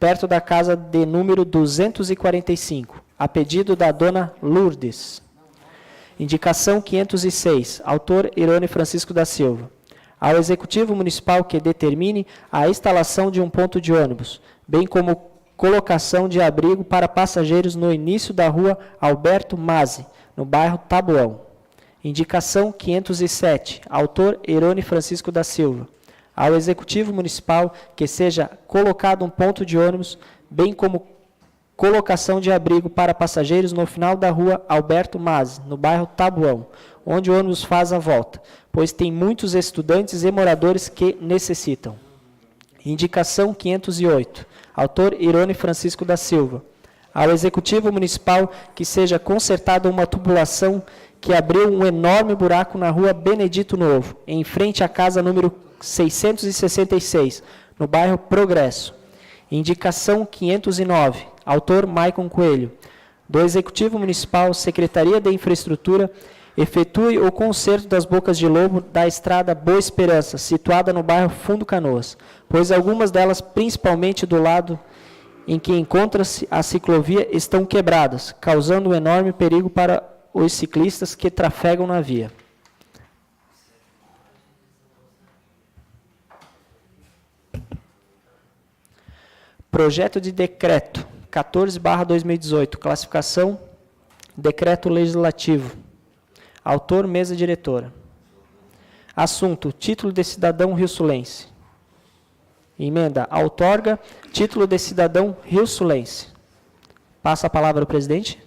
perto da casa de número 245, a pedido da dona Lourdes. Indicação 506, autor Irone Francisco da Silva. Ao Executivo Municipal que determine a instalação de um ponto de ônibus, bem como colocação de abrigo para passageiros no início da rua Alberto Mazzi, no bairro Taboão. Indicação 507, autor Irone Francisco da Silva. Ao Executivo Municipal que seja colocado um ponto de ônibus, bem como colocação de abrigo para passageiros no final da rua Alberto Mazzi, no bairro Taboão, onde o ônibus faz a volta, pois tem muitos estudantes e moradores que necessitam. Indicação 508, autor Irone Francisco da Silva. Ao Executivo Municipal que seja consertada uma tubulação que abriu um enorme buraco na rua Benedito Novo, em frente à casa número 666, no bairro Progresso. Indicação 509, autor Maicon Coelho. Do Executivo Municipal, Secretaria de Infraestrutura, efetue o conserto das bocas de lobo da estrada Boa Esperança, situada no bairro Fundo Canoas, pois algumas delas, principalmente do lado em que encontra-se a ciclovia, estão quebradas, causando um enorme perigo para os ciclistas que trafegam na via. Projeto de decreto 14/2018, classificação decreto legislativo. Autor, mesa diretora. Assunto, título de cidadão rio-sulense. Emenda, outorga, título de cidadão rio-sulense. Passa a palavra ao presidente.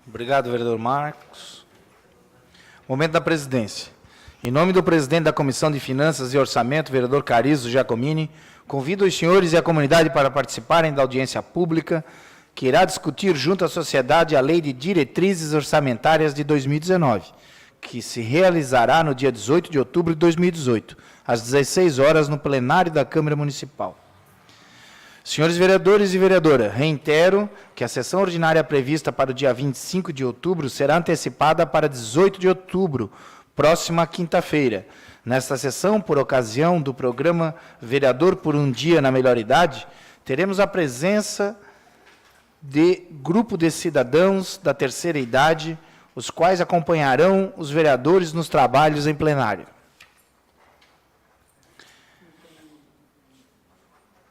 Obrigado, vereador Marcos. Momento da presidência. Em nome do presidente da Comissão de Finanças e Orçamento, vereador Carizo Giacomini, convido os senhores e a comunidade para participarem da audiência pública que irá discutir junto à sociedade a Lei de Diretrizes Orçamentárias de 2019, que se realizará no dia 18 de outubro de 2018, às 16 horas, no plenário da Câmara Municipal. Senhores vereadores e vereadora, reitero que a sessão ordinária prevista para o dia 25 de outubro será antecipada para 18 de outubro, próxima quinta-feira. Nesta sessão, por ocasião do programa Vereador por um Dia na Melhor Idade, teremos a presença de grupo de cidadãos da terceira idade, os quais acompanharão os vereadores nos trabalhos em plenário.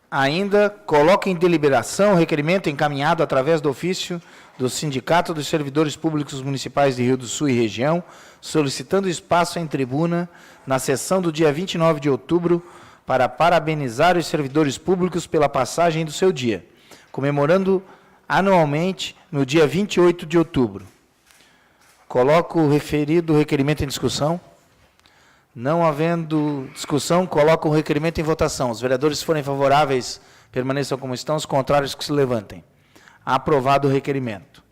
Ainda coloca em deliberação o requerimento encaminhado através do ofício do Sindicato dos Servidores Públicos Municipais de Rio do Sul e região, solicitando espaço em tribuna na sessão do dia 29 de outubro para parabenizar os servidores públicos pela passagem do seu dia, comemorando anualmente no dia 28 de outubro. Coloco o referido requerimento em discussão. Não havendo discussão, coloco o requerimento em votação. Os vereadores, se forem favoráveis, permaneçam como estão. Os contrários, que se levantem. Aprovado o requerimento.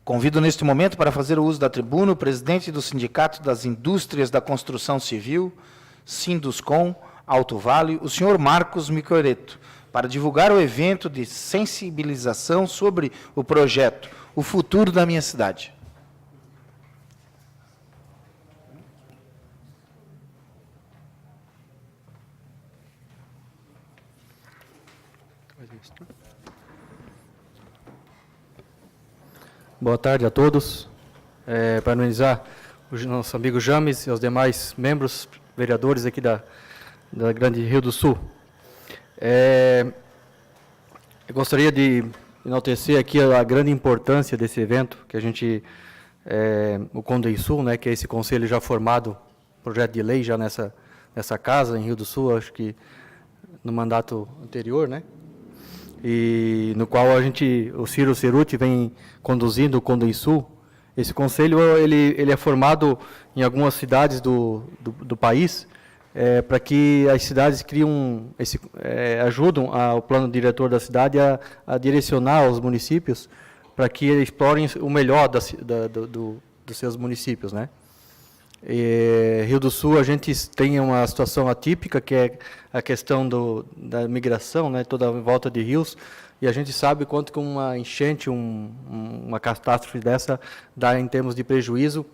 Convido neste momento para fazer o uso da tribuna o presidente do Sindicato das Indústrias da Construção Civil, Sinduscom, Alto Vale, o senhor Marcos Micoreto, para divulgar o evento de sensibilização sobre o projeto O Futuro da Minha Cidade. Boa tarde a todos. Parabenizar o nosso amigo James e os demais membros, vereadores aqui da Grande Rio do Sul. Eu gostaria de enaltecer aqui a grande importância desse evento, que a gente, o Condensul, né, que é esse conselho já formado, projeto de lei já nessa casa, em Rio do Sul, acho que no mandato anterior, né, e no qual o Ciro Ceruti vem conduzindo o Condensul. Esse conselho ele é formado em algumas cidades do país, para que as cidades ajudam o plano diretor da cidade a direcionar os municípios para que eles explorem o melhor dos seus municípios, né? Rio do Sul, a gente tem uma situação atípica, que é a questão da migração, né, toda a volta de rios, e a gente sabe quanto que uma enchente, uma catástrofe dessa dá em termos de prejuízo,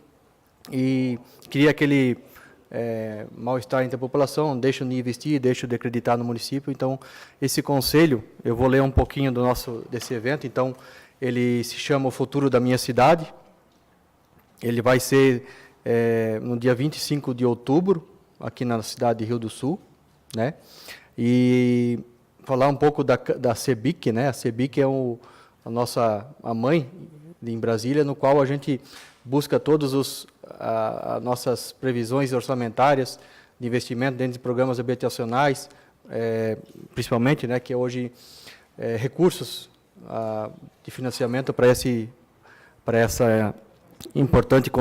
e cria aquele mal-estar entre a população, deixa de investir, deixa de acreditar no município. Então, esse conselho, eu vou ler um pouquinho desse evento. Então, ele se chama O Futuro da Minha Cidade. Ele vai ser no dia 25 de outubro, aqui na cidade de Rio do Sul, né? E falar um pouco da CEBIC, né? A CEBIC é a mãe em Brasília, no qual a gente busca todos as nossas previsões orçamentárias de investimento dentro de programas habitacionais, principalmente, né, que hoje recursos de financiamento para essa importante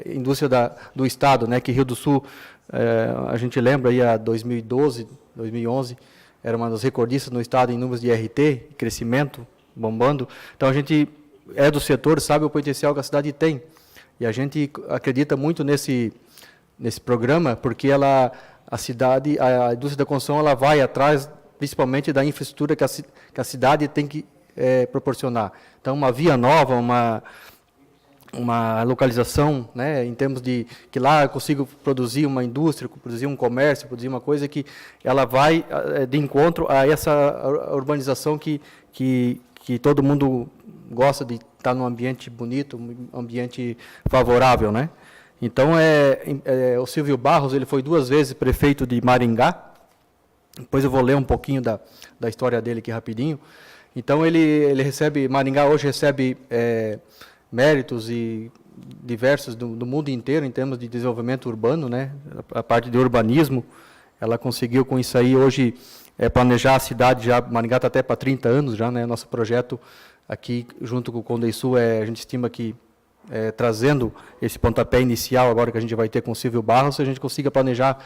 indústria do Estado, né, que Rio do Sul, a gente lembra, aí, a 2012, 2011, era uma das recordistas no Estado em números de RT, crescimento, bombando. Então, a gente é do setor, sabe o potencial que a cidade tem. E a gente acredita muito nesse programa, porque a indústria da construção, ela vai atrás, principalmente, da infraestrutura que a cidade tem que proporcionar. Então, uma via nova, uma localização, né, em termos de que lá eu consigo produzir uma indústria, produzir um comércio, produzir uma coisa que ela vai de encontro a essa urbanização que todo mundo gosta de estar num ambiente bonito, um ambiente favorável, né? Então, o Silvio Barros, ele foi 2 vezes prefeito de Maringá. Depois eu vou ler um pouquinho da história dele aqui rapidinho. Então, Maringá hoje recebe méritos e diversos do mundo inteiro em termos de desenvolvimento urbano, né? A parte de urbanismo, ela conseguiu com isso aí hoje planejar a cidade já. Maringá está até para 30 anos já, né? Nosso projeto aqui, junto com o Condesul, a gente estima que, trazendo esse pontapé inicial, agora que a gente vai ter com o Silvio Barros, a gente consiga planejar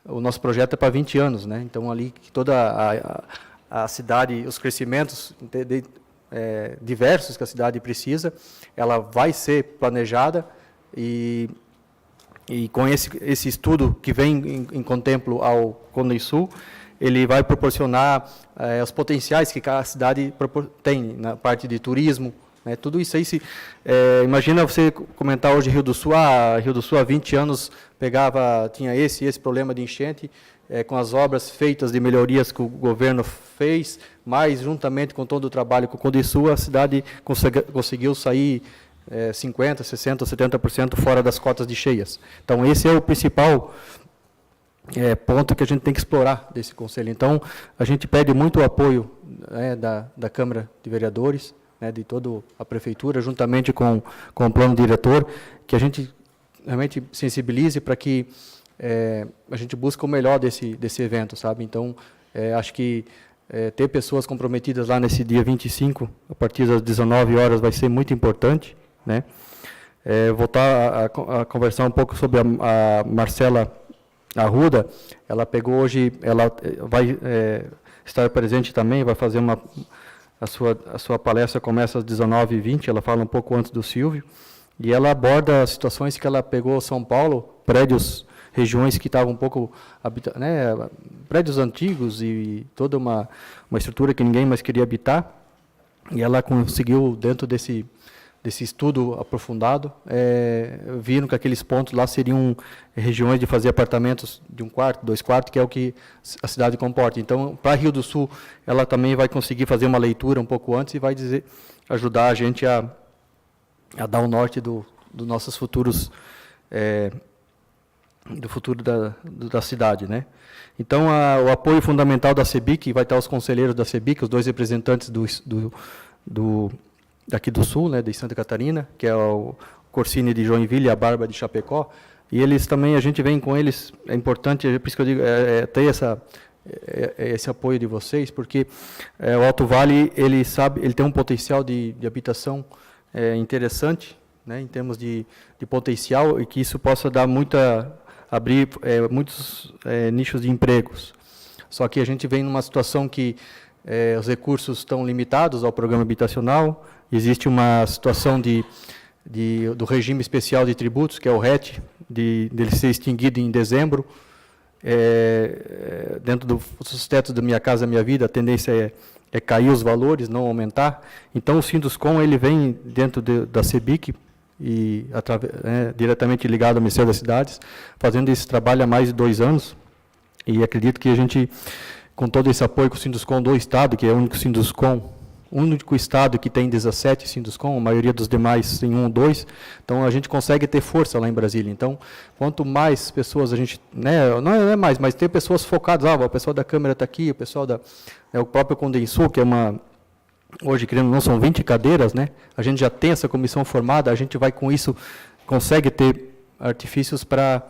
o nosso projeto para 20 anos, né? Então, ali, toda a cidade, os crescimentos diversos que a cidade precisa, ela vai ser planejada, e com esse estudo que vem em contemplo ao Condesul, ele vai proporcionar os potenciais que a cidade tem na parte de turismo, né? Tudo isso aí, imagina você comentar hoje Rio do Sul, Rio do Sul há 20 anos tinha esse problema de enchente, com as obras feitas de melhorias que o governo fez, mas juntamente com todo o trabalho com o Condesul, a cidade conseguiu sair 50%, 60%, 70% fora das cotas de cheias. Então, esse é o principal ponto que a gente tem que explorar desse conselho. Então, a gente pede muito o apoio, né, da Câmara de Vereadores, né, de toda a Prefeitura, juntamente com o plano diretor, que a gente realmente sensibilize para que a gente busque o melhor desse evento, sabe? Então, acho que ter pessoas comprometidas lá nesse dia 25, a partir das 19 horas, vai ser muito importante, né? Voltar a conversar um pouco sobre a Marcela Arruda. Ela pegou hoje, ela vai estar presente também, vai fazer a sua palestra, começa às 19h20, ela fala um pouco antes do Silvio, e ela aborda situações que ela pegou São Paulo, regiões que estavam um pouco, né, prédios antigos e toda uma estrutura que ninguém mais queria habitar, e ela conseguiu, dentro desse estudo aprofundado, viram que aqueles pontos lá seriam regiões de fazer apartamentos de 1 quarto, 2 quartos, que é o que a cidade comporta. Então, para Rio do Sul, ela também vai conseguir fazer uma leitura um pouco antes e vai ajudar a gente a dar o norte dos nossos futuros, do futuro da cidade, né? Então, o apoio fundamental da CEBIC, vai estar os conselheiros da CEBIC, os 2 representantes daqui do Sul, né, de Santa Catarina, que é o Corsini de Joinville e a Bárbara de Chapecó, e eles também, a gente vem com eles, é importante, por isso que eu digo, ter esse apoio de vocês, porque o Alto Vale, ele tem um potencial de habitação interessante, né, em termos de potencial, e que isso possa dar abrir muitos nichos de empregos. Só que a gente vem numa situação que os recursos estão limitados ao programa habitacional, existe uma situação de do regime especial de tributos, que é o RET, dele ser extinguido em dezembro. Dentro dos tetos da Minha Casa Minha Vida, a tendência é cair os valores, não aumentar. Então, o Sinduscom ele vem dentro da CEBIC, e diretamente ligado ao Ministério das Cidades, fazendo esse trabalho há mais de 2 anos, e acredito que a gente, com todo esse apoio com o Sinduscom do Estado, que é o único Sinduscom, o único Estado que tem 17 Sinduscom, a maioria dos demais tem 1 ou 2, então a gente consegue ter força lá em Brasília. Então, quanto mais pessoas a gente, não é mais, mas ter pessoas focadas, o pessoal da Câmara está aqui, o pessoal o próprio Condensul, que é hoje, querendo ou não, são 20 cadeiras, né? A gente já tem essa comissão formada, a gente vai com isso, consegue ter artifícios para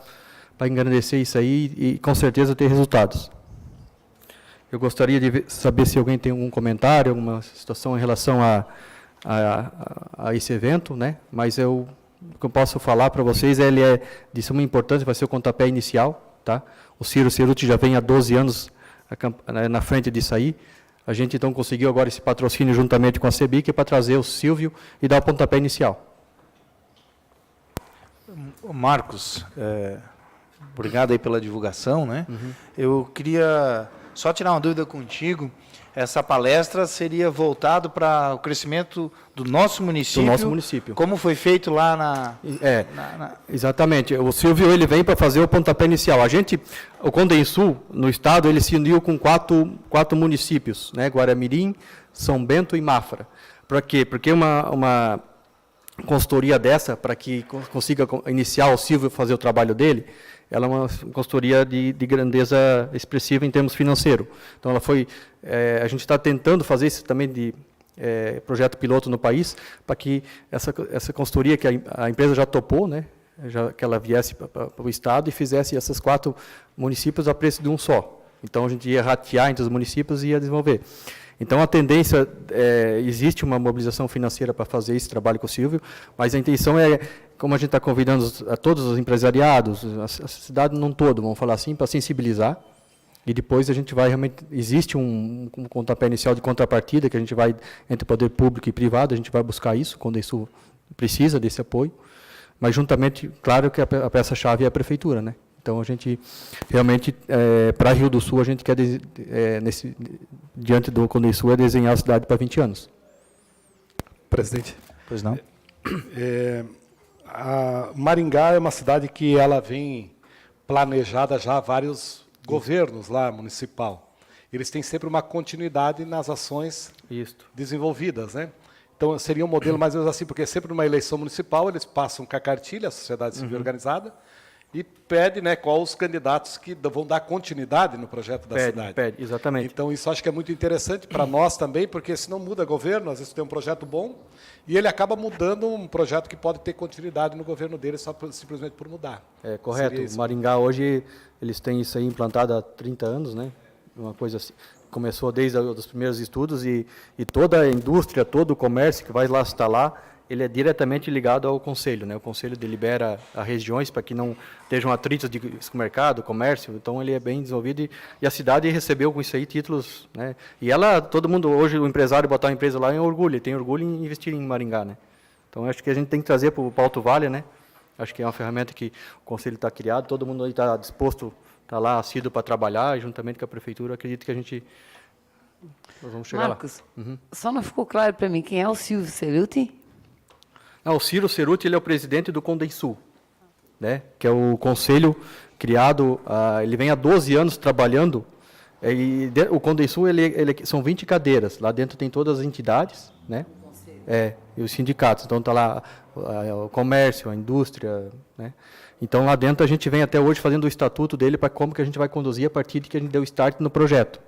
engrandecer isso aí e, com certeza, ter resultados. Eu gostaria de saber se alguém tem algum comentário, alguma situação em relação a esse evento, né? Mas o que eu posso falar para vocês, ele é de suma importância, vai ser o pontapé inicial, tá? O Ciro Cerutti já vem há 12 anos na frente disso aí. A gente, então, conseguiu agora esse patrocínio juntamente com a CEBIC para trazer o Silvio e dar o pontapé inicial. Marcos, obrigado aí pela divulgação, né? Eu queria só tirar uma dúvida contigo. Essa palestra seria voltado para o crescimento do nosso município. Do nosso município. Como foi feito lá Exatamente. O Silvio ele vem para fazer o pontapé inicial. O Condensul, no estado, ele se uniu com quatro municípios, né? Guaramirim, São Bento e Mafra. Para quê? Porque uma consultoria dessa, para que consiga iniciar o Silvio fazer o trabalho dele, ela é uma consultoria de grandeza expressiva em termos financeiros. Então, a gente está tentando fazer isso também de projeto piloto no país, para que essa consultoria que a empresa já topou, né, que ela viesse para o Estado e fizesse esses 4 municípios a preço de um só. Então, a gente ia ratear entre os municípios e ia desenvolver. Então, a tendência, existe uma mobilização financeira para fazer esse trabalho com o Silvio, mas a intenção como a gente está convidando a todos os empresariados, a cidade não todo, vamos falar assim, para sensibilizar, e depois a gente vai realmente, existe um pontapé inicial de contrapartida, que a gente vai, entre poder público e privado, a gente vai buscar isso, quando isso precisa desse apoio, mas juntamente, claro que a peça-chave é a prefeitura, né? Então, a gente, realmente, para Rio do Sul, a gente quer, diante do Condensul, desenhar a cidade para 20 anos. Presidente. Pois não? Maringá é uma cidade que ela vem planejada já há vários governos lá, municipal. Eles têm sempre uma continuidade nas ações desenvolvidas, né? Então, seria um modelo mais ou menos assim, porque sempre numa eleição municipal, eles passam com a cartilha, a sociedade civil organizada, e pede, né, quais os candidatos que vão dar continuidade no projeto da cidade. Exatamente. Então, isso acho que é muito interessante para nós também, porque se não muda governo, às vezes tem um projeto bom, e ele acaba mudando um projeto que pode ter continuidade no governo dele, simplesmente por mudar. Correto. Maringá, hoje, eles têm isso aí implantado há 30 anos, né? Uma coisa assim. Começou desde os primeiros estudos, e toda a indústria, todo o comércio que vai lá instalar, ele é diretamente ligado ao Conselho, né? O Conselho delibera as regiões para que não estejam atritos de mercado, comércio, então ele é bem desenvolvido e a cidade recebeu com isso aí títulos, né? E todo mundo, hoje o empresário botar uma empresa lá é orgulho, ele tem orgulho em investir em Maringá, né? Então acho que a gente tem que trazer para o Alto Vale, né? Acho que é uma ferramenta que o Conselho está criado, todo mundo aí está disposto, está lá assíduo para trabalhar, e juntamente com a Prefeitura, acredito que nós vamos chegar Marcos, lá. só não ficou claro para mim quem é o Silvio Cerutti? O Ciro Cerutti, ele é o presidente do Condensul, né? Que é o conselho criado, ele vem há 12 anos trabalhando, o Condensul são 20 cadeiras, lá dentro tem todas as entidades, né? E os sindicatos, então está lá o comércio, a indústria, né? Então lá dentro a gente vem até hoje fazendo o estatuto dele para como que a gente vai conduzir a partir de que a gente deu start no projeto.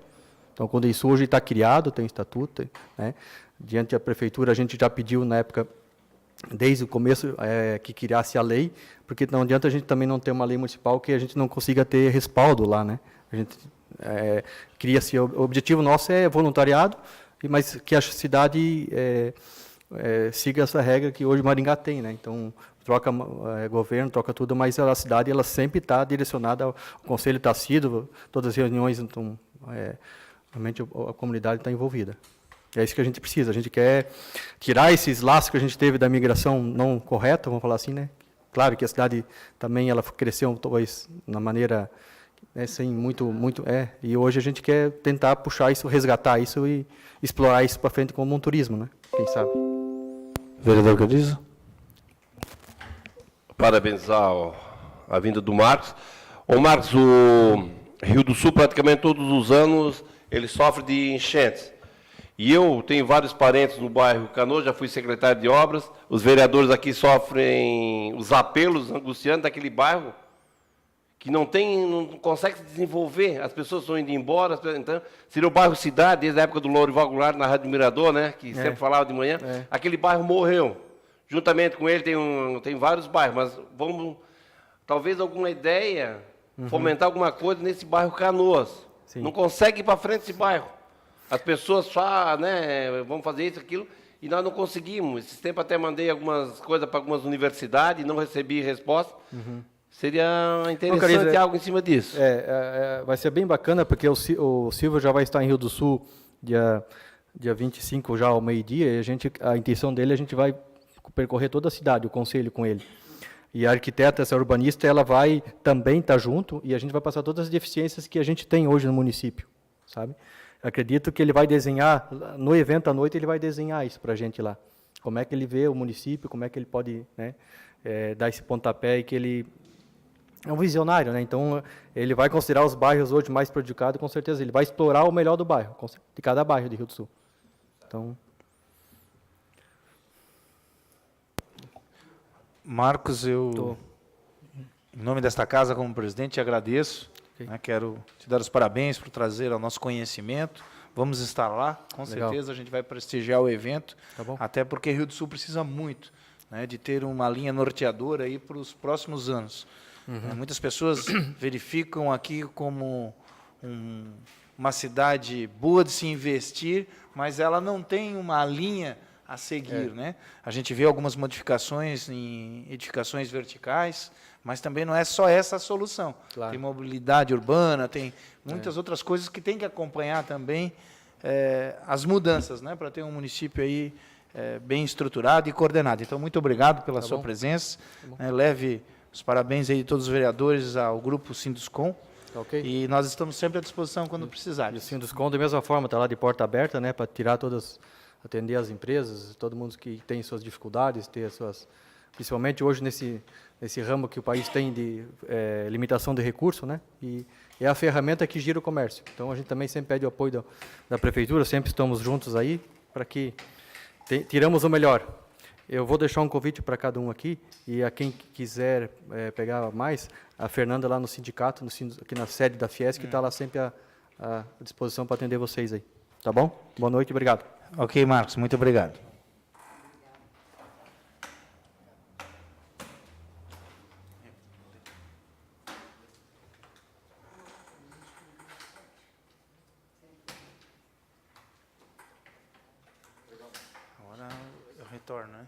Então o Condensul hoje está criado, tem estatuto, né? Diante da prefeitura a gente já pediu na época, desde o começo, que criasse a lei, porque não adianta a gente também não ter uma lei municipal que a gente não consiga ter respaldo lá, né? A gente cria-se, o objetivo nosso é voluntariado, mas que a cidade siga essa regra que hoje Maringá tem, né? Então, troca governo, troca tudo, mas a cidade ela sempre está direcionada, o conselho está assíduo, todas as reuniões, então, realmente a comunidade está envolvida. É isso que a gente precisa. A gente quer tirar esses laços que a gente teve da migração não correta, vamos falar assim, né? Claro que a cidade também ela cresceu talvez na maneira sem e hoje a gente quer tentar puxar isso, resgatar isso e explorar isso para frente como um turismo, né? Quem sabe? Vereador Carizo. Parabenizar a vinda do Marcos. Ô Marcos, o Rio do Sul praticamente todos os anos ele sofre de enchentes. E eu tenho vários parentes no bairro Canoas, já fui secretário de obras. Os vereadores aqui sofrem os apelos angustiantes daquele bairro, que não consegue se desenvolver. As pessoas estão indo embora. Então, seria o bairro Cidade, desde a época do Lourival Goulart, na Rádio Mirador, né, que sempre falava de manhã. Aquele bairro morreu. Juntamente com ele tem vários bairros, mas vamos, talvez alguma ideia, fomentar alguma coisa nesse bairro Canoas. Sim. Não consegue ir para frente esse bairro. As pessoas falam, né, vamos fazer isso, aquilo, e nós não conseguimos. Esses tempos até mandei algumas coisas para algumas universidades, não recebi resposta. Seria interessante algo em cima disso. Vai ser bem bacana, porque o Silvio já vai estar em Rio do Sul dia 25, já ao meio-dia, e a intenção dele, a gente vai percorrer toda a cidade, o conselho com ele. E a arquiteta, essa urbanista, ela vai também estar junto, e a gente vai passar todas as deficiências que a gente tem hoje no município, sabe? Acredito que ele vai desenhar, no evento à noite, ele vai desenhar isso para a gente lá. Como é que ele vê o município, como é que ele pode, né, dar esse pontapé, e que ele é um visionário, né? Então, ele vai considerar os bairros hoje mais prejudicados, com certeza. Ele vai explorar o melhor do bairro, de cada bairro de Rio do Sul. Então... Marcos, em nome desta casa, como presidente, te agradeço. Okay. Né, quero te dar os parabéns por trazer ao nosso conhecimento. Vamos estar lá, com Legal. certeza a gente vai prestigiar o evento, Tá bom. até porque Rio do Sul precisa muito, né, de ter uma linha norteadora aí para os próximos anos. Muitas pessoas verificam aqui como uma cidade boa de se investir, mas ela não tem uma linha a seguir, né? A gente vê algumas modificações em edificações verticais, mas também não é só essa a solução. Claro. Tem mobilidade urbana, tem muitas outras coisas que tem que acompanhar também as mudanças, né? Para ter um município aí bem estruturado e coordenado. Então, muito obrigado pela sua presença. Leve os parabéns aí de todos os vereadores ao grupo Sinduscom. Okay. E nós estamos sempre à disposição quando precisar. E o Sinduscom, da mesma forma, está lá de porta aberta, né, para tirar atender as empresas, todo mundo que tem suas dificuldades, principalmente hoje nesse ramo que o país tem de limitação de recursos, né, e é a ferramenta que gira o comércio. Então, a gente também sempre pede o apoio da prefeitura, sempre estamos juntos aí, para que tiramos o melhor. Eu vou deixar um convite para cada um aqui, e a quem quiser pegar mais, a Fernanda lá no sindicato, aqui na sede da Fiesc, que está lá sempre à disposição para atender vocês aí. Tá bom? Boa noite, obrigado. Ok, Marcos, muito obrigado. Agora eu retorno, né?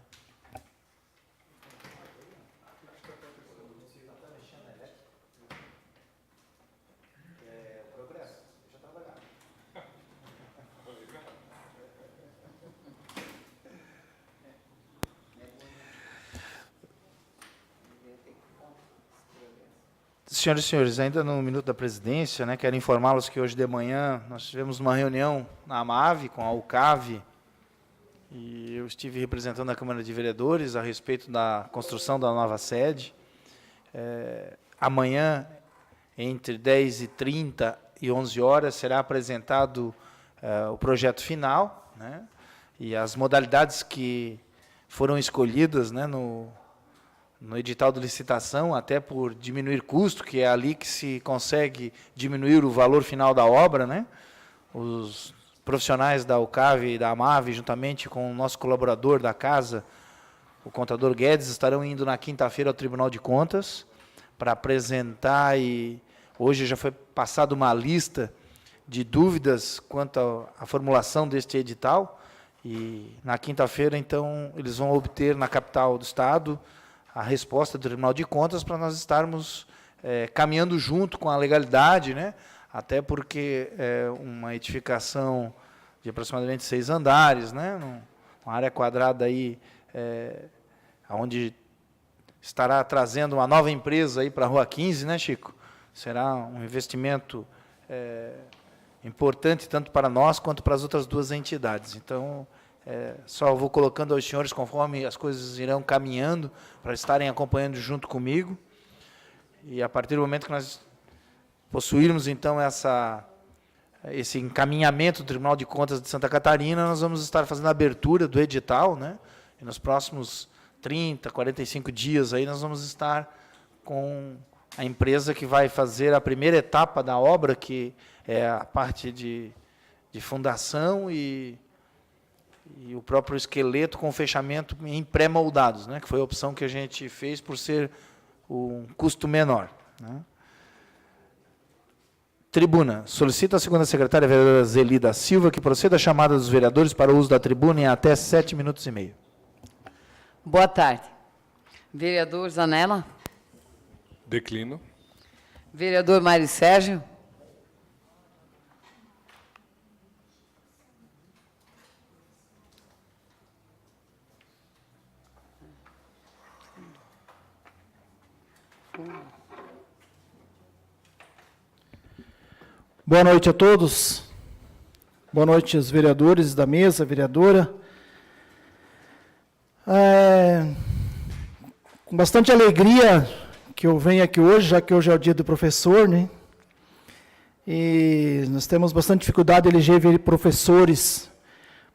Senhoras e senhores, ainda no minuto da presidência, né, quero informá-los que hoje de manhã nós tivemos uma reunião na AMAV com a UCAV, e eu estive representando a Câmara de Vereadores a respeito da construção da nova sede. Amanhã, entre 10h30 e 11 horas, será apresentado o projeto final, né, e as modalidades que foram escolhidas, né, no edital de licitação, até por diminuir custo, que é ali que se consegue diminuir o valor final da obra, né? Os profissionais da UCAV e da AMAV, juntamente com o nosso colaborador da casa, o contador Guedes, estarão indo na quinta-feira ao Tribunal de Contas para apresentar, e hoje já foi passada uma lista de dúvidas quanto à formulação deste edital, e na quinta-feira, então, eles vão obter na capital do Estado a resposta do Tribunal de Contas para nós estarmos caminhando junto com a legalidade, né? Até porque uma edificação de aproximadamente 6 andares, né? Uma área quadrada aí, onde estará trazendo uma nova empresa aí para a Rua 15, né, Chico? Será um investimento importante tanto para nós quanto para as outras duas entidades. Então, só vou colocando aos senhores conforme as coisas irão caminhando para estarem acompanhando junto comigo. E a partir do momento que nós possuirmos, então, esse encaminhamento do Tribunal de Contas de Santa Catarina, nós vamos estar fazendo a abertura do edital, né? E nos próximos 30, 45 dias aí nós vamos estar com a empresa que vai fazer a primeira etapa da obra, que é a parte de fundação e o próprio esqueleto com fechamento em pré-moldados, né? Que foi a opção que a gente fez por ser um custo menor, né? Tribuna. Solicita a segunda secretária, a vereadora Zeli da Silva, que proceda a chamada dos vereadores para o uso da tribuna em até 7 minutos e meio. Boa tarde. Vereador Zanella. Declino. Vereador Mário Sérgio. Boa noite a todos. Boa noite aos vereadores da mesa, vereadora. Com bastante alegria que eu venho aqui hoje, já que hoje é o dia do professor, né? E nós temos bastante dificuldade de eleger professores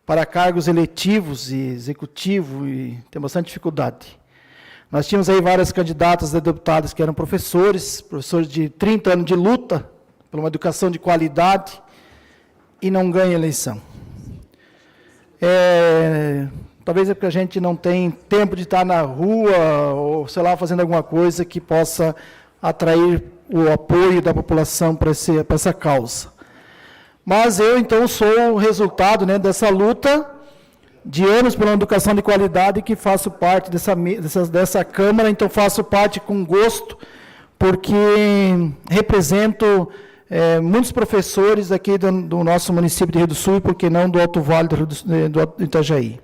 para cargos eletivos e executivo, e tem bastante dificuldade. Nós tínhamos aí várias candidatas a deputadas que eram professores de 30 anos de luta por uma educação de qualidade e não ganha eleição. Talvez é porque a gente não tem tempo de estar na rua ou, sei lá, fazendo alguma coisa que possa atrair o apoio da população para essa causa. Mas eu, então, sou o resultado, né, dessa luta de anos pela educação de qualidade, que faço parte dessa Câmara, então faço parte com gosto, porque represento muitos professores aqui do nosso município de Rio do Sul, e por que não do Alto Vale do Itajaí.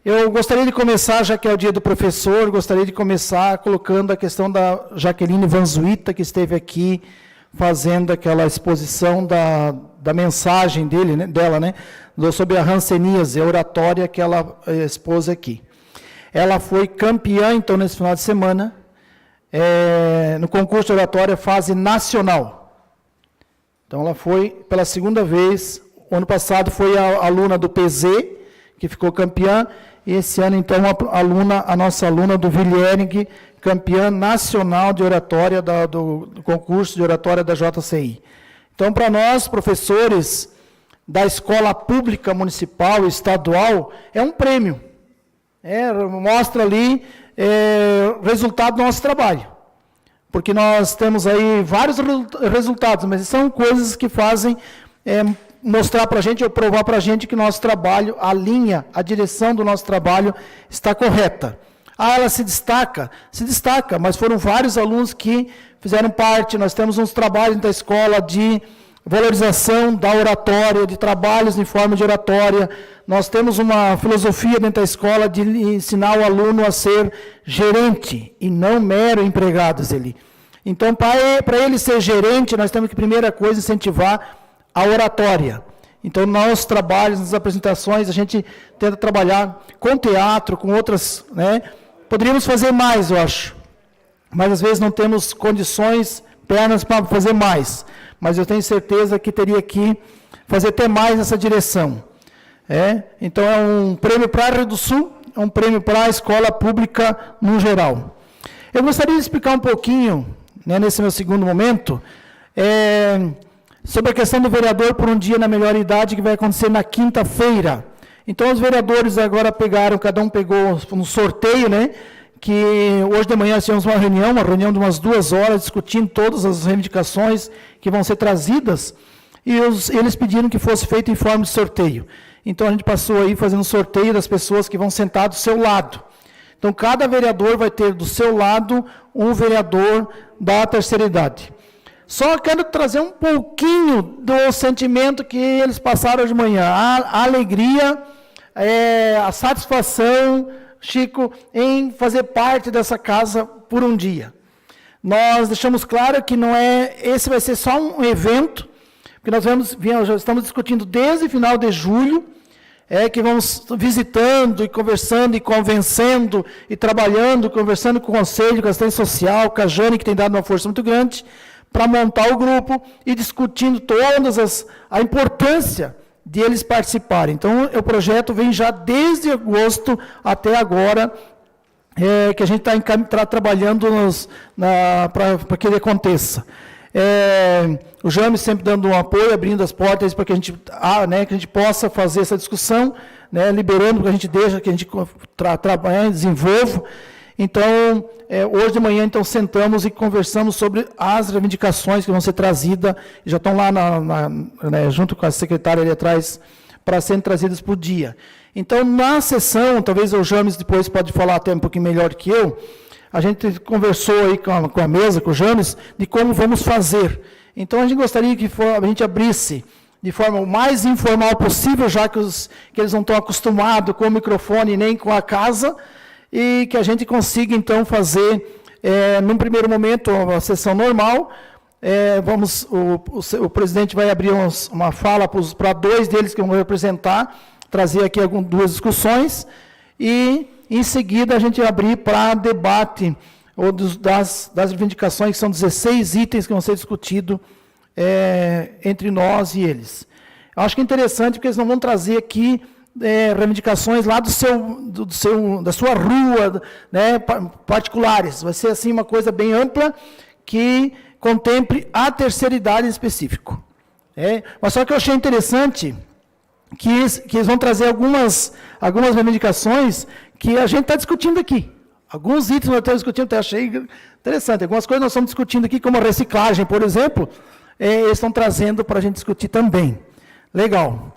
Eu gostaria de começar, já que é o dia do professor, gostaria de começar colocando a questão da Jaqueline Vanzuita, que esteve aqui fazendo aquela exposição da mensagem dela, né, sobre a hanseníase, a oratória que ela expôs aqui. Ela foi campeã, então, nesse final de semana, no concurso de oratória fase nacional. Então, ela foi pela segunda vez. O ano passado foi a aluna do PZ, que ficou campeã, e esse ano, então, a nossa aluna do Vilhering, campeã nacional de oratória do concurso de oratória da JCI. Então, para nós, professores da escola pública municipal e estadual, é um prêmio. Mostra ali o resultado do nosso trabalho. Porque nós temos aí vários resultados, mas são coisas que fazem mostrar para a gente, ou provar para a gente que nosso trabalho, a linha, a direção do nosso trabalho está correta. Ela se destaca, mas foram vários alunos que fizeram parte. Nós temos uns trabalhos da escola de valorização da oratória, de trabalhos em forma de oratória. Nós temos uma filosofia dentro da escola de ensinar o aluno a ser gerente e não mero empregado. Então, para ele ser gerente, nós temos que, primeira coisa, incentivar a oratória. Então, nos trabalhos, nas apresentações, a gente tenta trabalhar com teatro, com outras, né? Poderíamos fazer mais, eu acho, mas às vezes não temos condições, pernas para fazer mais. Mas eu tenho certeza que teria que fazer até mais nessa direção. Então, é um prêmio para Rio do Sul, é um prêmio para a escola pública no geral. Eu gostaria de explicar um pouquinho, né, nesse meu segundo momento, sobre a questão do vereador por um dia na melhor idade, que vai acontecer na quinta-feira. Então, os vereadores agora cada um pegou um sorteio, né, que hoje de manhã tivemos uma reunião de umas 2 horas, discutindo todas as reivindicações que vão ser trazidas, e eles pediram que fosse feito em forma de sorteio. Então, a gente passou aí fazendo sorteio das pessoas que vão sentar do seu lado. Então, cada vereador vai ter do seu lado um vereador da terceira idade. Só quero trazer um pouquinho do sentimento que eles passaram de manhã. A alegria, a satisfação, Chico, em fazer parte dessa casa por um dia. Nós deixamos claro que esse vai ser só um evento, porque nós já estamos discutindo desde o final de julho, que vamos visitando e conversando e convencendo e trabalhando, conversando com o Conselho, com a assistência social, com a Jane, que tem dado uma força muito grande, para montar o grupo e discutindo a importância de eles participarem. Então, o projeto vem já desde agosto até agora, que a gente está trabalhando para que ele aconteça. O James sempre dando um apoio, abrindo as portas para que a gente possa fazer essa discussão, liberando, que a gente deixa, que a gente trabalhe, desenvolva. Então, hoje de manhã, então, sentamos e conversamos sobre as reivindicações que vão ser trazidas, já estão lá junto com a secretária ali atrás, para serem trazidas por dia. Então, na sessão, talvez o James depois pode falar até um pouquinho melhor que eu, a gente conversou aí com a mesa, com o James, de como vamos fazer. Então, a gente gostaria que a gente abrisse de forma o mais informal possível, já que eles não estão acostumados com o microfone nem com a casa, e que a gente consiga, então, fazer, num primeiro momento, uma sessão normal. O presidente vai abrir uma fala para 2 deles que vão representar, trazer aqui duas discussões, e, em seguida, a gente abrir para debate das reivindicações, que são 16 itens que vão ser discutidos entre nós e eles. Eu acho que é interessante, porque eles não vão trazer aqui reivindicações lá da sua rua, particulares. Vai ser assim uma coisa bem ampla, que contemple a terceira idade em específico. Mas só que eu achei interessante que eles vão trazer algumas reivindicações que a gente está discutindo aqui. Alguns itens nós estamos discutindo, até achei interessante. Algumas coisas nós estamos discutindo aqui, como a reciclagem, por exemplo, eles estão trazendo para a gente discutir também. Legal.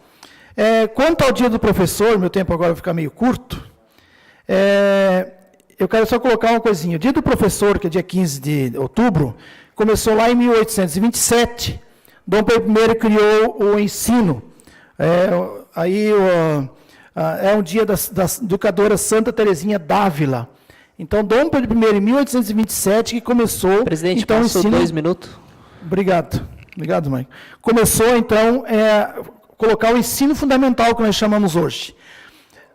Quanto ao dia do professor, meu tempo agora vai ficar meio curto, eu quero só colocar uma coisinha. O dia do professor, que é dia 15 de outubro, começou lá em 1827. Dom Pedro I criou o ensino. É um dia da educadora Santa Teresinha d'Ávila. Então, Dom Pedro I, em 1827, que começou... Presidente, então, passou ensino... 2 minutos. Obrigado, Mike. Começou, então, colocar o ensino fundamental, que nós chamamos hoje.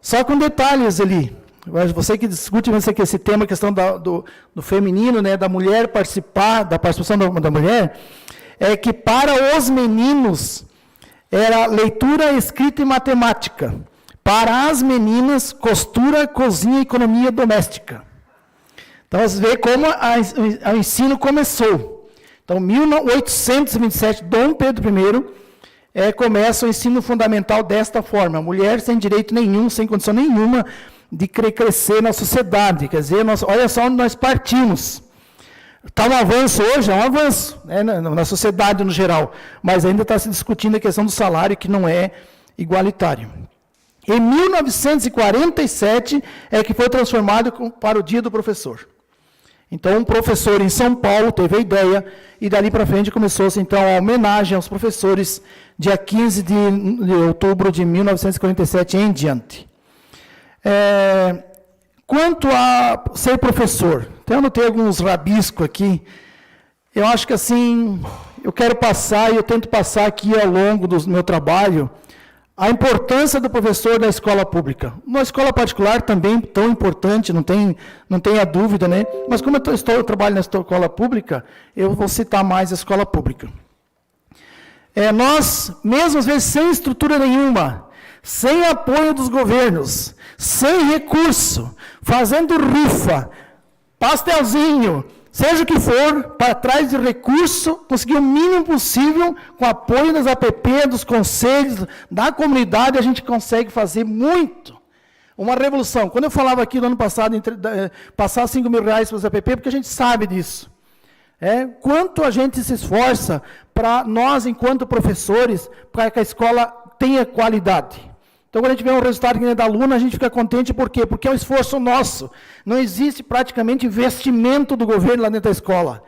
Só com detalhes ali. Você que discute esse tema, a questão do feminino, da mulher participar, da participação da mulher, é que para os meninos era leitura, escrita e matemática. Para as meninas, costura, cozinha e economia doméstica. Então, você vê como o ensino começou. Então, em 1827, Dom Pedro I começa o ensino fundamental desta forma. A mulher sem direito nenhum, sem condição nenhuma de crescer na sociedade. Quer dizer, olha só onde nós partimos. Está um avanço hoje, é um avanço na sociedade no geral, mas ainda está se discutindo a questão do salário, que não é igualitário. Em 1947 é que foi transformado para o Dia do Professor. Então, um professor em São Paulo teve a ideia, e dali para frente começou-se, então, a homenagem aos professores, dia 15 de outubro de 1947 em diante. Quanto a ser professor, então eu anotei alguns rabiscos aqui. Eu acho que assim, eu quero passar, e eu tento passar aqui ao longo do meu trabalho, a importância do professor da escola pública. Na escola particular também tão importante, não tenha dúvida, né? Mas como eu trabalho na escola pública, eu vou citar mais a escola pública. Nós, mesmo às vezes sem estrutura nenhuma, sem apoio dos governos, sem recurso, fazendo rifa, pastelzinho, seja o que for, para trás de recurso, conseguir o mínimo possível, com apoio das APP, dos conselhos, da comunidade, a gente consegue fazer muito. Uma revolução. Quando eu falava aqui no ano passado, passar R$5.000 para as APP, porque a gente sabe disso. Quanto a gente se esforça para nós, enquanto professores, para que a escola tenha qualidade. Então, quando a gente vê um resultado que nem da aluna, a gente fica contente, por quê? Porque é um esforço nosso. Não existe praticamente investimento do governo lá dentro da escola.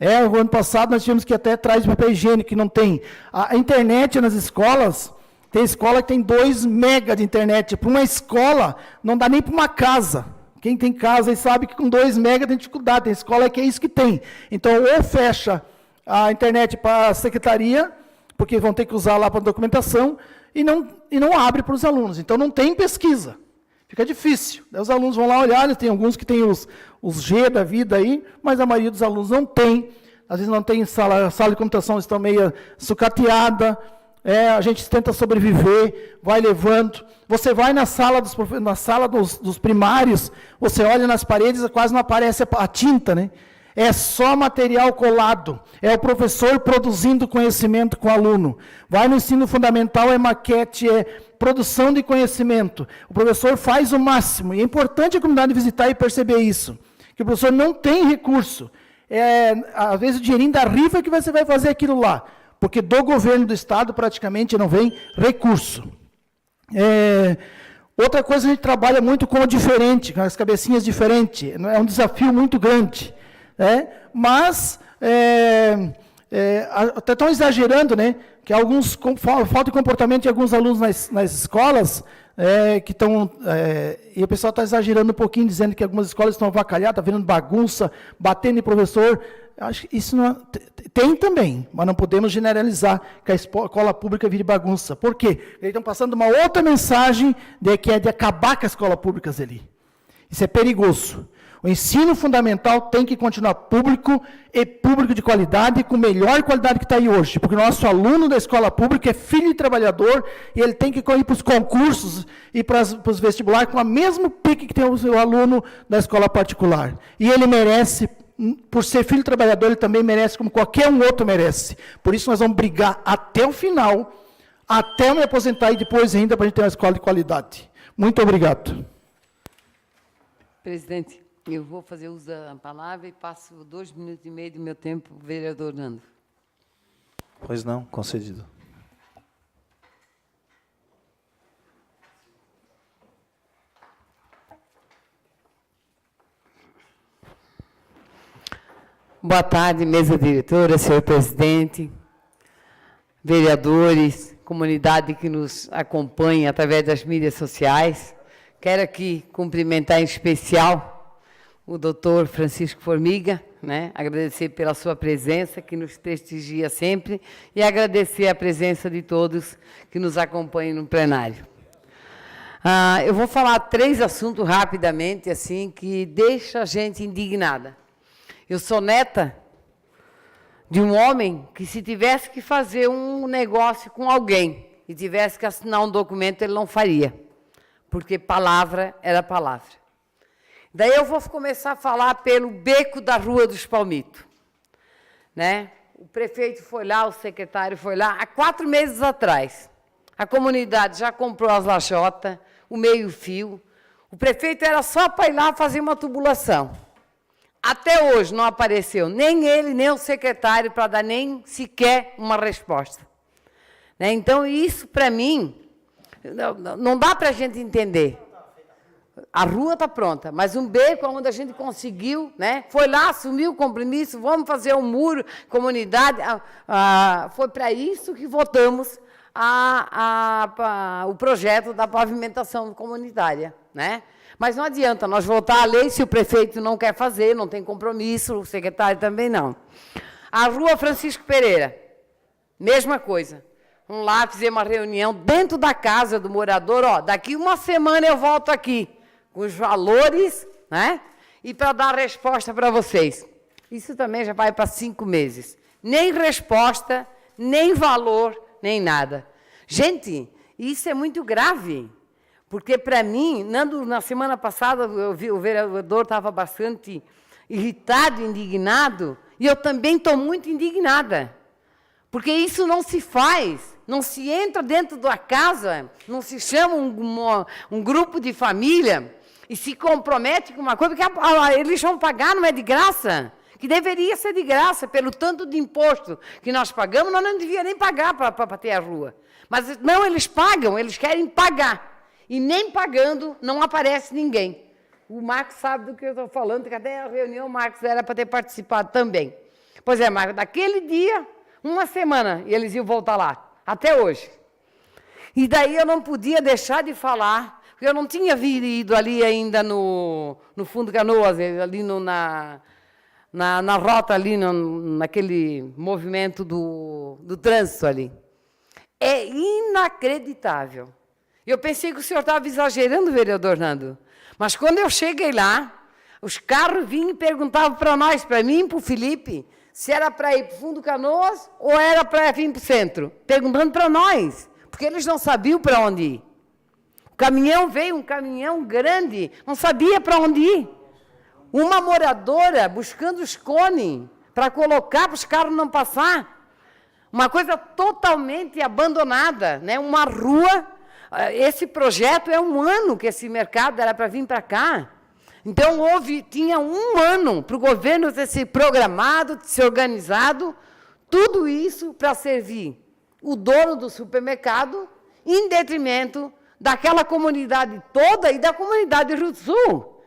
O ano passado nós tivemos que ir até atrás de papel higiênico, que não tem. A internet nas escolas, tem escola que tem 2 mega de internet. Para uma escola, não dá nem para uma casa. Quem tem casa aí sabe que com 2 mega tem dificuldade. Tem escola que é isso que tem. Então, ou fecha a internet para a secretaria, porque vão ter que usar lá para documentação, e não abre para os alunos. Então, não tem pesquisa. Fica difícil. Daí os alunos vão lá olhar, tem alguns que têm os G da vida aí, mas a maioria dos alunos não tem. Às vezes não tem sala de computação, estão meio sucateada. A gente tenta sobreviver, vai levando. Você vai na sala dos primários, você olha nas paredes, quase não aparece a tinta, né? É só material colado. É o professor produzindo conhecimento com o aluno. Vai no ensino fundamental, é maquete, é produção de conhecimento. O professor faz o máximo. E é importante a comunidade visitar e perceber isso. Que o professor não tem recurso. Às vezes o dinheirinho da rifa que você vai fazer aquilo lá. Porque do governo do Estado praticamente não vem recurso. Outra coisa, a gente trabalha muito com o diferente, com as cabecinhas diferentes. É um desafio muito grande. Mas até estão exagerando, né? Que alguns falta de comportamento de alguns alunos nas escolas que estão e o pessoal está exagerando um pouquinho, dizendo que algumas escolas estão avacalhadas, está virando bagunça, batendo em professor. Acho que isso não tem também, mas não podemos generalizar que a escola pública vire bagunça. Por quê? Eles estão passando uma outra mensagem que é de acabar com as escolas públicas ali. Isso é perigoso. O ensino fundamental tem que continuar público e público de qualidade, com melhor qualidade que está aí hoje, porque o nosso aluno da escola pública é filho de trabalhador e ele tem que ir para os concursos e para os vestibulares com o mesmo pique que tem o aluno da escola particular. E ele merece, por ser filho de trabalhador, ele também merece como qualquer um outro merece. Por isso nós vamos brigar até o final, até eu me aposentar e depois ainda para a gente ter uma escola de qualidade. Muito obrigado. Presidente, eu vou fazer uso da palavra e passo 2 minutos e meio do meu tempo, vereador Nando. Pois não, concedido. Boa tarde, mesa diretora, senhor presidente, vereadores, comunidade que nos acompanha através das mídias sociais. Quero aqui cumprimentar em especial o doutor Francisco Formiga, né? Agradecer pela sua presença, que nos prestigia sempre, e agradecer a presença de todos que nos acompanham no plenário. Eu vou falar 3 assuntos rapidamente, assim, que deixa a gente indignada. Eu sou neta de um homem que, se tivesse que fazer um negócio com alguém e tivesse que assinar um documento, ele não faria, porque palavra era palavra. Daí eu vou começar a falar pelo beco da Rua dos Palmitos. Né? O prefeito foi lá, o secretário foi lá, há 4 meses atrás. A comunidade já comprou as lajotas, o meio-fio. O prefeito era só para ir lá fazer uma tubulação. Até hoje não apareceu nem ele, nem o secretário para dar nem sequer uma resposta. Né? Então, isso, para mim, não dá para a gente entender. A rua está pronta, mas um beco onde a gente conseguiu, né? Foi lá, assumiu o compromisso, vamos fazer um muro, comunidade. Foi para isso que votamos o projeto da pavimentação comunitária, né? Mas não adianta nós votar a lei se o prefeito não quer fazer, não tem compromisso, o secretário também não. A Rua Francisco Pereira, mesma coisa. Vamos lá, fizemos uma reunião dentro da casa do morador, daqui 1 semana eu volto aqui, com os valores, né? E para dar resposta para vocês. Isso também já vai para 5 meses. Nem resposta, nem valor, nem nada. Gente, isso é muito grave. Porque, para mim, Nando, na semana passada, eu vi, o vereador estava bastante irritado, indignado, e eu também estou muito indignada. Porque isso não se faz, não se entra dentro da casa, não se chama um grupo de família e se compromete com uma coisa, porque eles vão pagar, não é de graça, que deveria ser de graça, pelo tanto de imposto que nós pagamos, nós não devíamos nem pagar para ter a rua. Mas não, eles pagam, eles querem pagar. E nem pagando, não aparece ninguém. O Marcos sabe do que eu estou falando, que até a reunião o Marcos era para ter participado também. Pois é, mas daquele dia, uma semana, e eles iam voltar lá, até hoje. E daí eu não podia deixar de falar, porque eu não tinha ido ali ainda no Fundo Canoas, ali na rota, ali naquele movimento do trânsito ali. É inacreditável. Eu pensei que o senhor estava exagerando, vereador Nando, mas quando eu cheguei lá, os carros vinham e perguntavam para nós, para mim e para o Felipe, se era para ir para o Fundo Canoas ou era para vir para o centro. Perguntando para nós, porque eles não sabiam para onde ir. O caminhão veio, um caminhão grande, não sabia para onde ir. Uma moradora buscando os cones para colocar para os carros não passar. Uma coisa totalmente abandonada, né? Uma rua. Esse projeto é 1 ano que esse mercado era para vir para cá. Então, tinha 1 ano para o governo ter se programado, ter se organizado, tudo isso para servir o dono do supermercado, em detrimento daquela comunidade toda e da comunidade do Rio do Sul.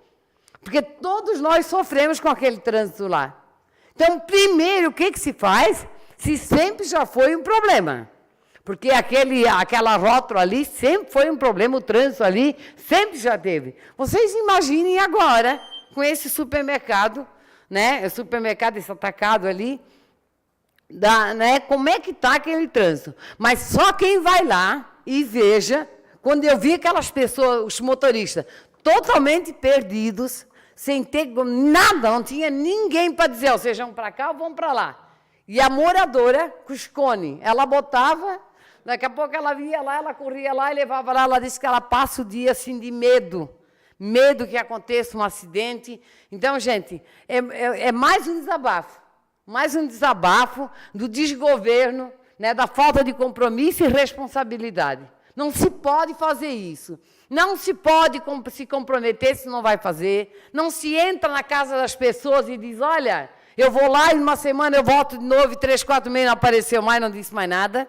Porque todos nós sofremos com aquele trânsito lá. Então, primeiro, o que se faz? Se sempre já foi um problema. Porque aquela rótula ali sempre foi um problema, o trânsito ali sempre já teve. Vocês imaginem agora, com esse supermercado, né, esse atacado ali, né, como é que está aquele trânsito. Mas só quem vai lá e veja, quando eu vi aquelas pessoas, os motoristas, totalmente perdidos, sem ter nada, não tinha ninguém para dizer, vocês vão para cá ou vão para lá. E a moradora, com os cones, ela botava, daqui a pouco ela via lá, ela corria lá e levava lá, ela disse que ela passa o dia assim de medo que aconteça um acidente. Então, gente, é mais um desabafo do desgoverno, né, da falta de compromisso e responsabilidade. Não se pode fazer isso. Não se pode se comprometer se não vai fazer. Não se entra na casa das pessoas e diz, olha, eu vou lá e numa semana eu volto de novo e 3, 4 meses não apareceu mais, não disse mais nada.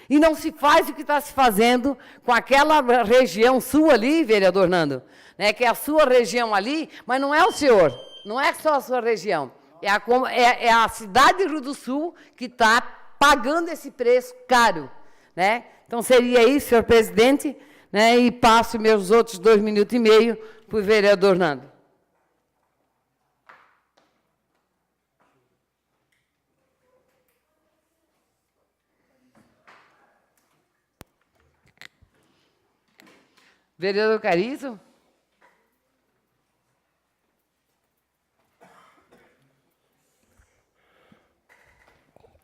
E não se faz o que está se fazendo com aquela região sua ali, vereador Nando, né, que é a sua região ali, mas não é o senhor, não é só a sua região. É a cidade do Rio do Sul que está pagando esse preço caro. Né? Então, seria isso, senhor presidente, né, e passo meus outros 2 minutos e meio para o vereador Nando. Vereador Carizo.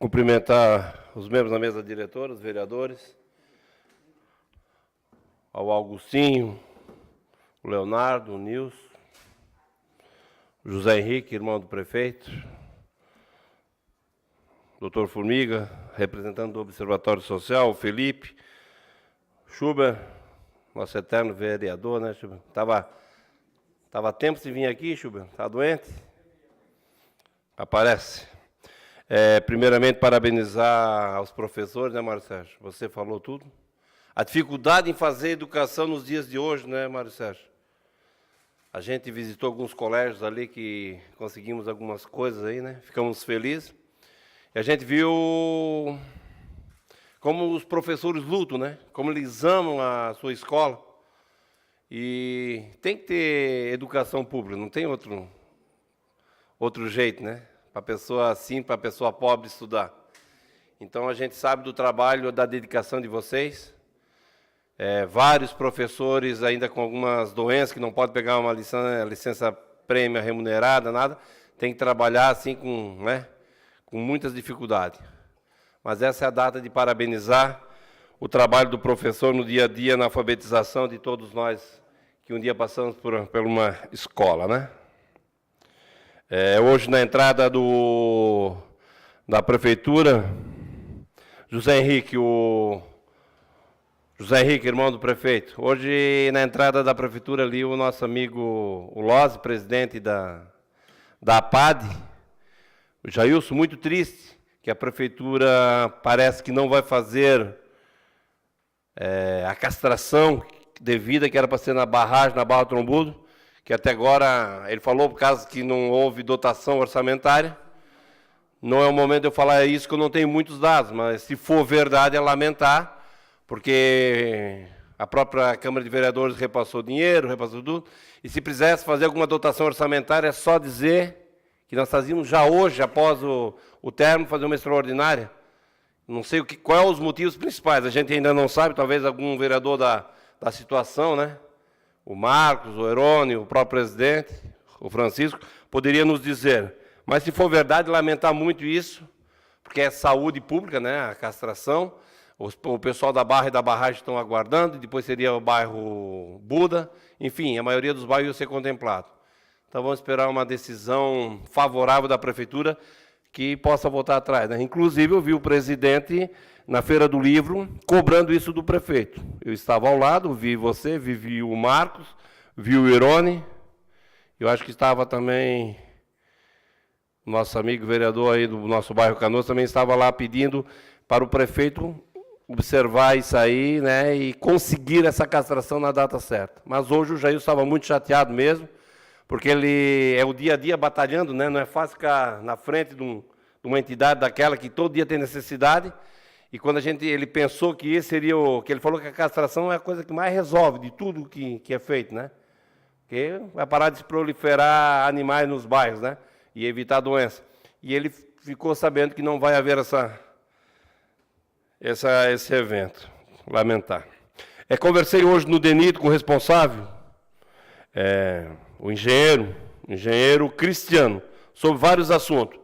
Cumprimentar os membros da mesa diretora, os vereadores, ao Augustinho, o Leonardo, o Nilson, o José Henrique, irmão do prefeito, o doutor Formiga, representante do Observatório Social, o Felipe, Schubert, nosso eterno vereador, né, Schubert? Tava tempo de vir aqui, Schubert? Está doente? Aparece. Primeiramente, parabenizar aos professores, né, Mário Sérgio? Você falou tudo. A dificuldade em fazer educação nos dias de hoje, né, Mário Sérgio? A gente visitou alguns colégios ali que conseguimos algumas coisas aí, né? Ficamos felizes. E a gente viu como os professores lutam, né? Como eles amam a sua escola. E tem que ter educação pública, não tem outro jeito, né? Para a pessoa assim, para a pessoa pobre estudar. Então, a gente sabe do trabalho, da dedicação de vocês. Vários professores ainda com algumas doenças, que não podem pegar uma licença prêmio remunerada, nada. Tem que trabalhar assim com muitas dificuldades. Mas essa é a data de parabenizar o trabalho do professor no dia a dia, na alfabetização de todos nós, que um dia passamos por uma escola, né? Hoje, na entrada da prefeitura, José Henrique, irmão do prefeito. Hoje, na entrada da prefeitura, ali, o nosso amigo, o Lozzi, presidente da APAD, o Jailson, muito triste, que a prefeitura parece que não vai fazer a castração devida, que era para ser na barragem, na Barra Trombudo, que até agora, ele falou por causa que não houve dotação orçamentária, Não é o momento de eu falar isso, que eu não tenho muitos dados, mas se for verdade é lamentar, porque a própria Câmara de Vereadores repassou dinheiro, repassou tudo, e se precisasse fazer alguma dotação orçamentária, é só dizer que nós fazíamos já hoje, após o término, fazer uma extraordinária. Não sei qual são os motivos principais, a gente ainda não sabe, talvez algum vereador da situação, né? O Marcos, o Herônio, o próprio presidente, o Francisco, poderia nos dizer. Mas, se for verdade, lamentar muito isso, porque é saúde pública, né, a castração. O pessoal da Barra e da Barragem estão aguardando, e depois seria o bairro Buda. Enfim, a maioria dos bairros ia ser contemplado. Então, vamos esperar uma decisão favorável da Prefeitura que possa voltar atrás, né? Inclusive, eu vi o presidente, na Feira do Livro, cobrando isso do prefeito. Eu estava ao lado, vi você, vi o Marcos, vi o Irone. Eu acho que estava também... Nosso amigo vereador aí do nosso bairro Canoas também estava lá pedindo para o prefeito observar isso aí, né, e conseguir essa castração na data certa. Mas hoje o Jair estava muito chateado mesmo, porque ele é o dia a dia batalhando, né, não é fácil ficar na frente de uma entidade daquela que todo dia tem necessidade, e quando ele pensou que esse seria que ele falou que a castração é a coisa que mais resolve de tudo que é feito, né, porque vai parar de se proliferar animais nos bairros, né, e evitar a doença. E ele ficou sabendo que não vai haver esse evento. Lamentar. Conversei hoje no DENIT com o responsável, o engenheiro Cristiano, sobre vários assuntos.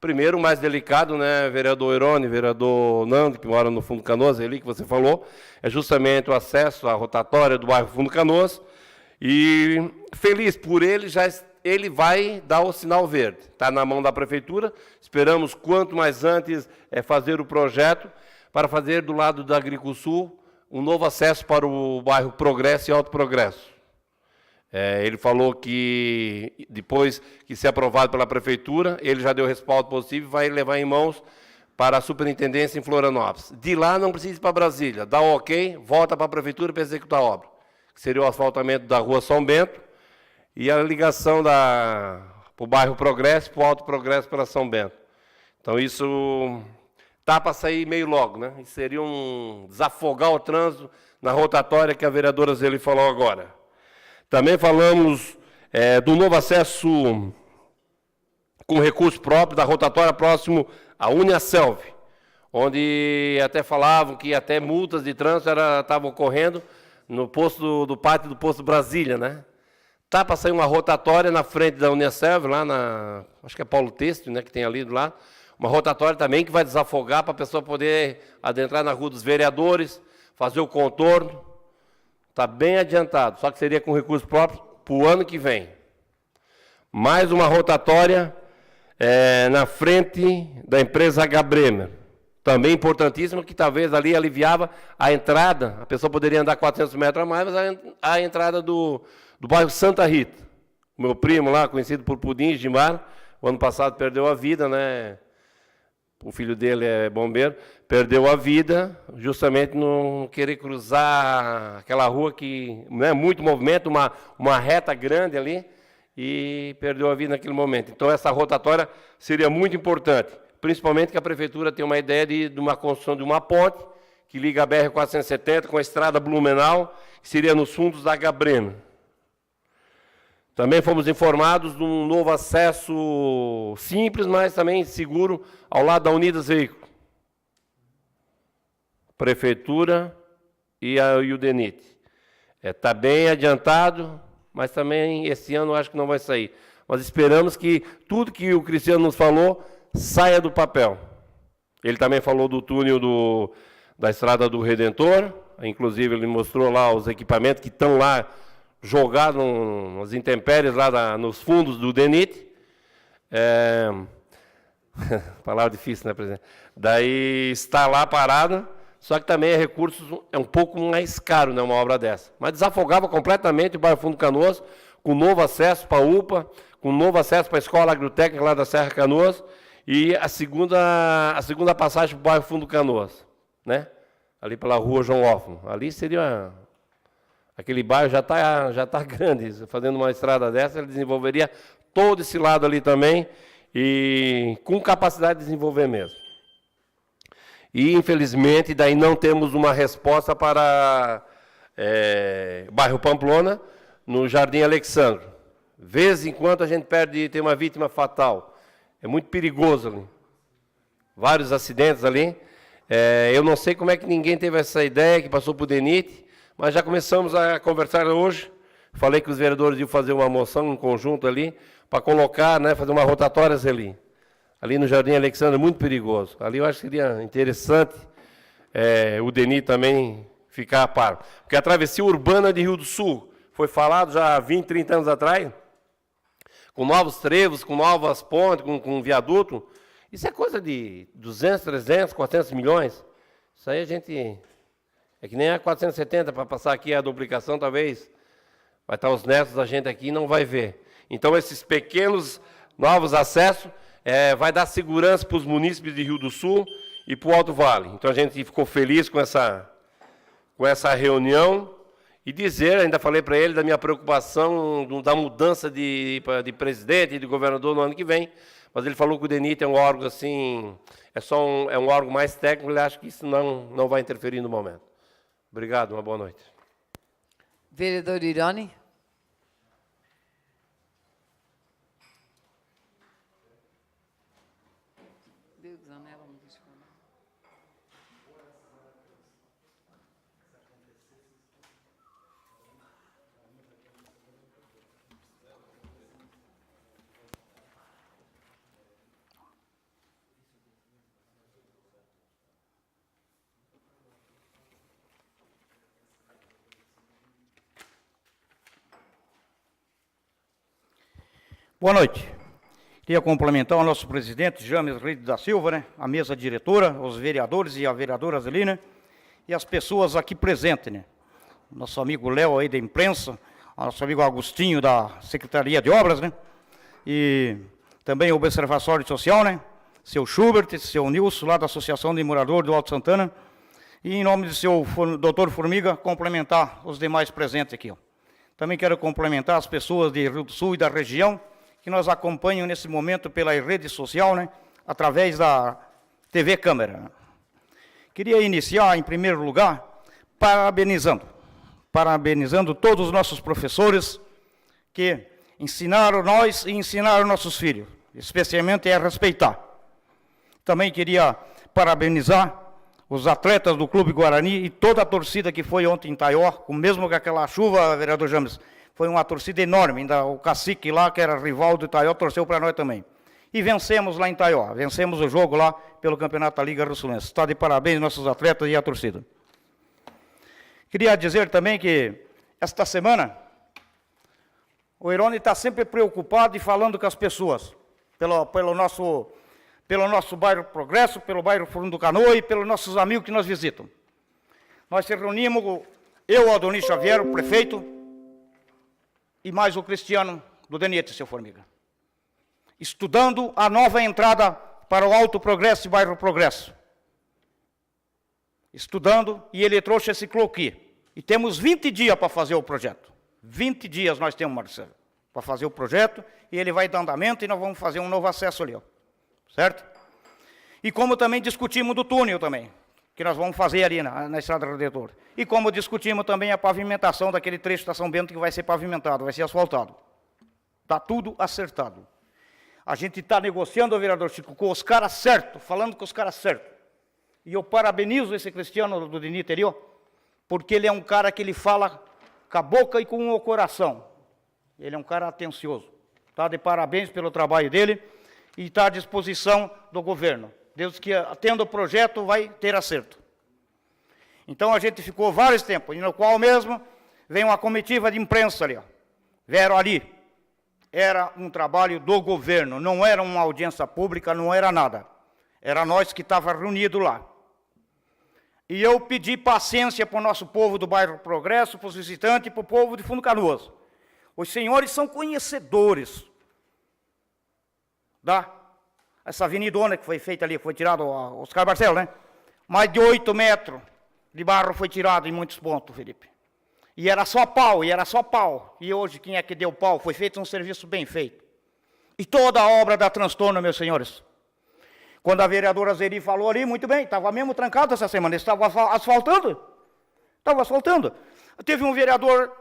Primeiro, o mais delicado, né, vereador Herone, vereador Nando, que mora no Fundo Canoas, ali que você falou, é justamente o acesso à rotatória do bairro Fundo Canoas. E feliz por ele, ele vai dar o sinal verde. Está na mão da Prefeitura, esperamos quanto mais antes fazer o projeto para fazer do lado da Agriculsul um novo acesso para o bairro Progresso e Alto Progresso. Ele falou que depois que ser aprovado pela Prefeitura, ele já deu respaldo positivo e vai levar em mãos para a Superintendência em Florianópolis. De lá não precisa ir para Brasília, dá o ok, volta para a Prefeitura para executar a obra, que seria o asfaltamento da Rua São Bento, e a ligação para o bairro Progresso, para o Alto Progresso, para São Bento. Então, isso está para sair meio logo, né? Isso seria desafogar o trânsito na rotatória que a vereadora Zeli falou agora. Também falamos do novo acesso com recurso próprio da rotatória próximo à Uniaselv, onde até falavam que até multas de trânsito estavam ocorrendo no posto do pátio do posto Brasília, né? Tá para sair uma rotatória na frente da Uniaselv, lá acho que é Paulo Têxtil, né, que tem ali do lado, uma rotatória também que vai desafogar para a pessoa poder adentrar na Rua dos Vereadores, fazer o contorno. Está bem adiantado, só que seria com recurso próprio para o ano que vem. Mais uma rotatória na frente da empresa H. Bremer, também importantíssima, que talvez ali aliviava a entrada, a pessoa poderia andar 400 metros a mais, mas a entrada do bairro Santa Rita. O meu primo lá, conhecido por Pudim, Gimar, o ano passado perdeu a vida, né? O filho dele é bombeiro, perdeu a vida justamente não querer cruzar aquela rua que não é muito movimento, uma reta grande ali, e perdeu a vida naquele momento. Então, essa rotatória seria muito importante, principalmente que a Prefeitura tem uma ideia de uma construção de uma ponte que liga a BR-470 com a estrada Blumenau, que seria nos fundos da H. Bremer. Também fomos informados de um novo acesso simples, mas também seguro, ao lado da Unidas Veículos. Prefeitura e o DENIT. Está bem adiantado, mas também esse ano eu acho que não vai sair. Mas esperamos que tudo que o Cristiano nos falou saia do papel. Ele também falou do túnel da Estrada do Redentor, inclusive ele mostrou lá os equipamentos que estão lá jogado nas intempéries, lá nos fundos do DENIT. Palavra difícil, né, presidente? Daí está lá parado, só que também é um pouco mais caro, né, uma obra dessa. Mas desafogava completamente o bairro Fundo Canoas, com novo acesso para a UPA, com novo acesso para a Escola Agrotécnica lá da Serra Canoas, e a segunda passagem para o bairro Fundo Canoas, né? Ali pela rua João Hoffman. Ali seria... Aquele bairro já tá grande, fazendo uma estrada dessa, ele desenvolveria todo esse lado ali também, e com capacidade de desenvolver mesmo. E, infelizmente, daí não temos uma resposta para bairro Pamplona, no Jardim Alexandre. Vez em quando a gente tem uma vítima fatal. É muito perigoso ali. Vários acidentes ali. Eu não sei como é que ninguém teve essa ideia, que passou para o DENIT, mas já começamos a conversar hoje. Falei que os vereadores iam fazer uma moção em conjunto ali, para colocar, né, fazer uma rotatória ali. Ali no Jardim Alexandre, muito perigoso. Ali eu acho que seria interessante o DENIT também ficar a par. Porque a travessia urbana de Rio do Sul foi falado já há 20, 30 anos atrás, com novos trevos, com novas pontes, com viaduto. Isso é coisa de 200, 300, 400 milhões. Isso aí a gente... É que nem a 470 para passar aqui a duplicação, talvez vai estar os netos da gente aqui e não vai ver. Então, esses pequenos novos acessos vai dar segurança para os munícipes de Rio do Sul e para o Alto Vale. Então, a gente ficou feliz com essa reunião e dizer, ainda falei para ele da minha preocupação da mudança de presidente e de governador no ano que vem, mas ele falou que o DENIT é um órgão assim, é um órgão mais técnico, ele acha que isso não vai interferir no momento. Obrigado, uma boa noite. Vereador Irone. Boa noite. Queria complementar o nosso presidente, James Reis da Silva, né? A mesa diretora, os vereadores e a vereadora Zelina, e as pessoas aqui presentes, né? Nosso amigo Léo aí da imprensa, nosso amigo Agostinho da Secretaria de Obras, né? E também o Observatório Social, né? Seu Schubert, seu Nilson, lá da Associação de Moradores do Alto Santana. E em nome do seu doutor Formiga, complementar os demais presentes aqui, ó. Também quero complementar as pessoas de Rio do Sul e da região, que nos acompanham nesse momento pela rede social, né, através da TV Câmara. Queria iniciar, em primeiro lugar, parabenizando todos os nossos professores que ensinaram nós e ensinaram nossos filhos, especialmente a respeitar. Também queria parabenizar os atletas do Clube Guarani e toda a torcida que foi ontem em Taió, mesmo com aquela chuva, vereador James. Foi uma torcida enorme, ainda o cacique lá, que era rival do Itaió, torceu para nós também. E vencemos lá em Taió, vencemos o jogo lá pelo Campeonato da Liga Rio-Sulense. Está de parabéns nossos atletas e a torcida. Queria dizer também que, esta semana, o Irone está sempre preocupado e falando com as pessoas, pelo nosso bairro Progresso, pelo bairro Fundo do Canoa e pelos nossos amigos que nos visitam. Nós se reunimos, eu, o Adonis Xavier, o prefeito, e mais o Cristiano do DENIT, seu Formiga, estudando a nova entrada para o Alto Progresso e bairro Progresso. Estudando, e ele trouxe esse cloquê. E temos 20 dias para fazer o projeto. 20 dias nós temos, Marcelo, para fazer o projeto, e ele vai dar andamento, e nós vamos fazer um novo acesso ali, ó. Certo? E como também discutimos do túnel também, que nós vamos fazer ali na Estrada Redentor. E como discutimos também a pavimentação daquele trecho da São Bento que vai ser pavimentado, vai ser asfaltado. Está tudo acertado. A gente está negociando, vereador Chico, com os caras certos, falando com os caras certos. E eu parabenizo esse Cristiano do DENIT ali, ó, porque ele é um cara que ele fala com a boca e com o coração. Ele é um cara atencioso. Está de parabéns pelo trabalho dele e está à disposição do governo. Deus que, tendo o projeto, vai ter acerto. Então, a gente ficou vários tempos, e no qual mesmo vem uma comitiva de imprensa ali, ó. Vieram ali. Era um trabalho do governo, não era uma audiência pública, não era nada. Era nós que estávamos reunidos lá. E eu pedi paciência para o nosso povo do bairro Progresso, para os visitantes e para o povo de Fundo Canoas. Os senhores são conhecedores essa avenidona que foi feita ali, que foi tirado o Oscar Barcelos, né? Mais de 8 metros de barro foi tirado em muitos pontos, Felipe. E era só pau, e hoje quem é que deu pau? Foi feito um serviço bem feito. E toda a obra dá transtorno, meus senhores. Quando a vereadora Zeri falou ali, muito bem, estava mesmo trancado essa semana, estava asfaltando. Estava asfaltando. Teve um vereador,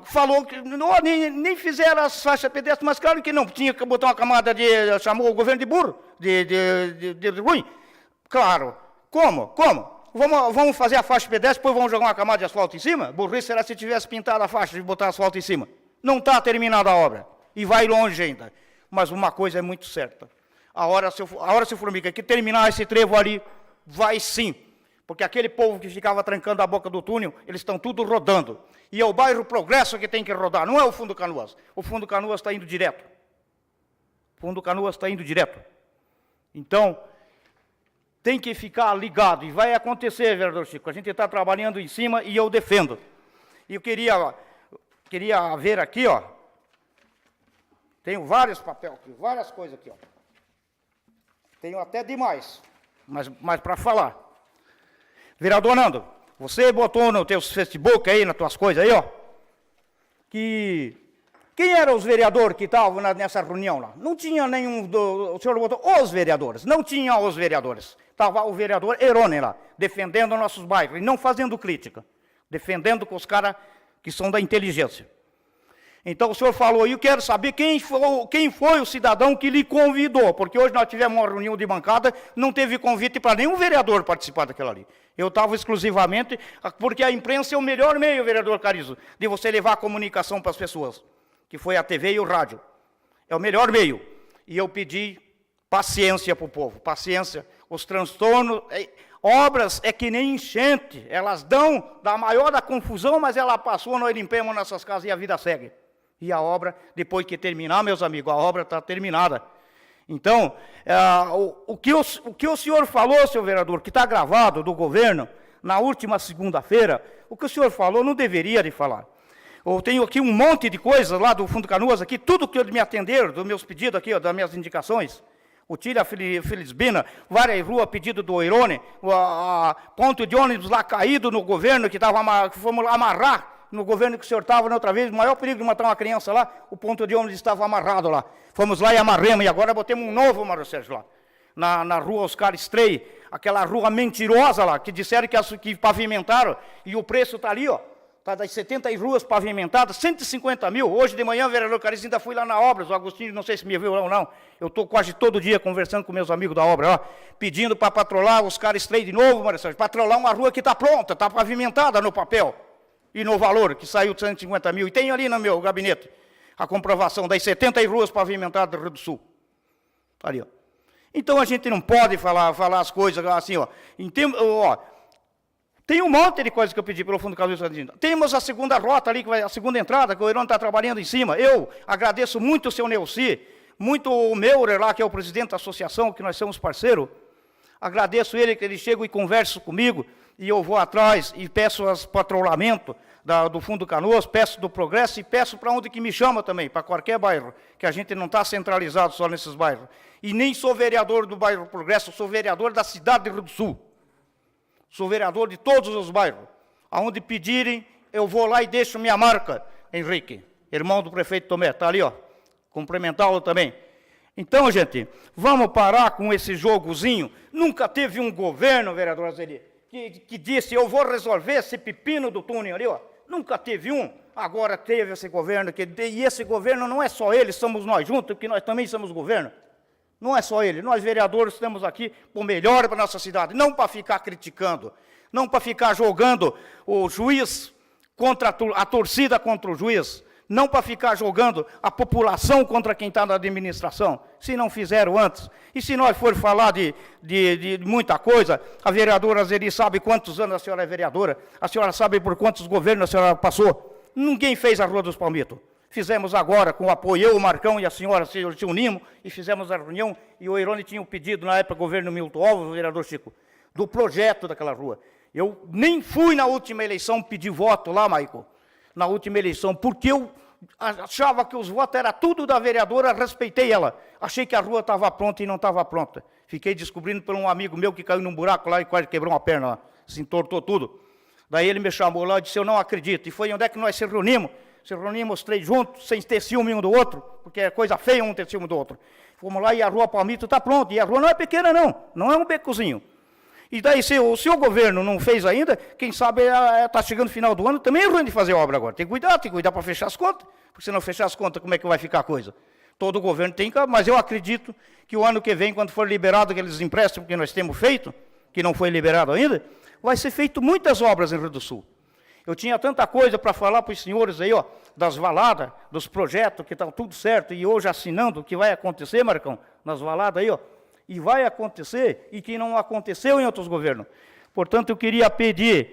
falou que nem fizeram as faixas pedestres, mas claro que não, tinha que botar uma camada chamou o governo de burro, de ruim. Claro. Como? Vamos fazer a faixa pedestre, depois vamos jogar uma camada de asfalto em cima? Burrice será se tivesse pintado a faixa e botar asfalto em cima. Não está terminada a obra. E vai longe ainda. Mas uma coisa é muito certa. A hora, seu Formiga, que terminar esse trevo ali, vai sim. Porque aquele povo que ficava trancando a boca do túnel, eles estão tudo rodando. E é o bairro Progresso que tem que rodar, não é o Fundo Canoas. O Fundo Canoas está indo direto. O Fundo Canoas está indo direto. Então, tem que ficar ligado. E vai acontecer, vereador Chico. A gente está trabalhando em cima e eu defendo. E eu queria ver aqui, ó. Tenho vários papéis aqui, várias coisas aqui, ó. Tenho até demais, mas para falar. Vereador Nando, você botou no teu Facebook aí, nas tuas coisas aí, ó, que quem eram os vereadores que estavam nessa reunião lá? Não tinha nenhum, o senhor botou os vereadores, não tinha os vereadores. Estava o vereador Erone lá, defendendo nossos bairros, e não fazendo crítica, defendendo com os caras que são da inteligência. Então o senhor falou, e eu quero saber quem foi o cidadão que lhe convidou, porque hoje nós tivemos uma reunião de bancada, não teve convite para nenhum vereador participar daquela ali. Eu estava exclusivamente, porque a imprensa é o melhor meio, vereador Carizo, de você levar a comunicação para as pessoas, que foi a TV e o rádio. É o melhor meio. E eu pedi paciência para o povo, paciência. Os transtornos, obras é que nem enchente, elas dá maior da confusão, mas ela passou, nós limpamos nossas casas e a vida segue. E a obra, depois que terminar, meus amigos, a obra está terminada. Então, o que o senhor falou, senhor vereador, que está gravado do governo, na última segunda-feira, o que o senhor falou não deveria de falar. Eu tenho aqui um monte de coisas lá do Fundo Canoas, aqui, tudo que me atenderam, dos meus pedidos aqui, ó, das minhas indicações. O Tília Felisbina, várias ruas, pedido do Oirone, ponto de ônibus lá caído no governo, que fomos lá amarrar, no governo que o senhor estava na outra vez, o maior perigo de matar uma criança lá, o ponto de ônibus estava amarrado lá. Fomos lá e amarramos, e agora botemos um novo, Mário Sérgio, lá. Na rua Oscar Estrei, aquela rua mentirosa lá, que disseram que pavimentaram, e o preço está ali, ó. Está das 70 ruas pavimentadas, 150 mil. Hoje de manhã, vereador Cariz, ainda fui lá na obra, o Agostinho, não sei se me viu ou não. Eu estou quase todo dia conversando com meus amigos da obra, ó, pedindo para patrolar os caras Estrei de novo, Mário Sérgio, patrolar uma rua que está pronta, está pavimentada no papel. E no valor, que saiu de 150 mil. E tem ali no meu gabinete a comprovação das 70 ruas pavimentadas do Rio do Sul. Tá ali, ó. Então a gente não pode falar as coisas assim, ó. Tem um monte de coisas que eu pedi pelo Fundo Canoas. Temos a segunda rota ali, a segunda entrada, que o Heron está trabalhando em cima. Eu agradeço muito o seu Neuci, muito o Meurer lá, que é o presidente da associação, que nós somos parceiros. Agradeço ele, que ele chega e conversa comigo, e eu vou atrás e peço os patrulhamento do Fundo Canoas, peço do Progresso e peço para onde que me chama também, para qualquer bairro, que a gente não está centralizado só nesses bairros. E nem sou vereador do bairro Progresso, sou vereador da cidade de Rio do Sul. Sou vereador de todos os bairros. Aonde pedirem, eu vou lá e deixo minha marca, Henrique, irmão do prefeito Tomé, está ali, ó, cumprimentá-lo também. Então, gente, vamos parar com esse jogozinho. Nunca teve um governo, vereador Azeri, que disse, eu vou resolver esse pepino do túnel ali, ó. Nunca teve um. Agora teve esse governo, e esse governo não é só ele, somos nós juntos, porque nós também somos governo. Não é só ele, nós vereadores estamos aqui por melhor para a nossa cidade, não para ficar criticando, não para ficar jogando o juiz contra a torcida contra o juiz, não para ficar jogando a população contra quem está na administração, se não fizeram antes. E se nós for falar de muita coisa, a vereadora Zeri sabe quantos anos a senhora é vereadora, a senhora sabe por quantos governos a senhora passou. Ninguém fez a Rua dos Palmitos. Fizemos agora, com o apoio, eu, o Marcão e a senhora se unimos e fizemos a reunião, e o Heirone tinha um pedido, na época, do governo Milton Alves, o vereador Chico, do projeto daquela rua. Eu nem fui na última eleição pedir voto lá, Maico, na última eleição, porque eu achava que os votos eram tudo da vereadora, respeitei ela. Achei que a rua estava pronta e não estava pronta. Fiquei descobrindo por um amigo meu que caiu num buraco lá e quase quebrou uma perna lá, se entortou tudo. Daí ele me chamou lá e disse, eu não acredito. E foi onde é que nós se reunimos. se reuníamos 3 juntos, sem ter ciúme um do outro, porque é coisa feia um ter ciúme do outro. Fomos lá e a Rua Palmito está pronta, e a rua não é pequena não é um becozinho. E daí, se o governo não fez ainda, quem sabe está chegando no final do ano, também é ruim de fazer obra agora. Tem que cuidar para fechar as contas, porque se não fechar as contas, como é que vai ficar a coisa? Todo governo tem que, mas eu acredito que o ano que vem, quando for liberado aqueles empréstimos que nós temos feito, que não foi liberado ainda, vai ser feito muitas obras em Rio do Sul. Eu tinha tanta coisa para falar para os senhores aí, ó, das valadas, dos projetos, que estão tudo certo, e hoje assinando o que vai acontecer, Marcão, nas valadas aí, ó, e vai acontecer, e que não aconteceu em outros governos. Portanto, eu queria pedir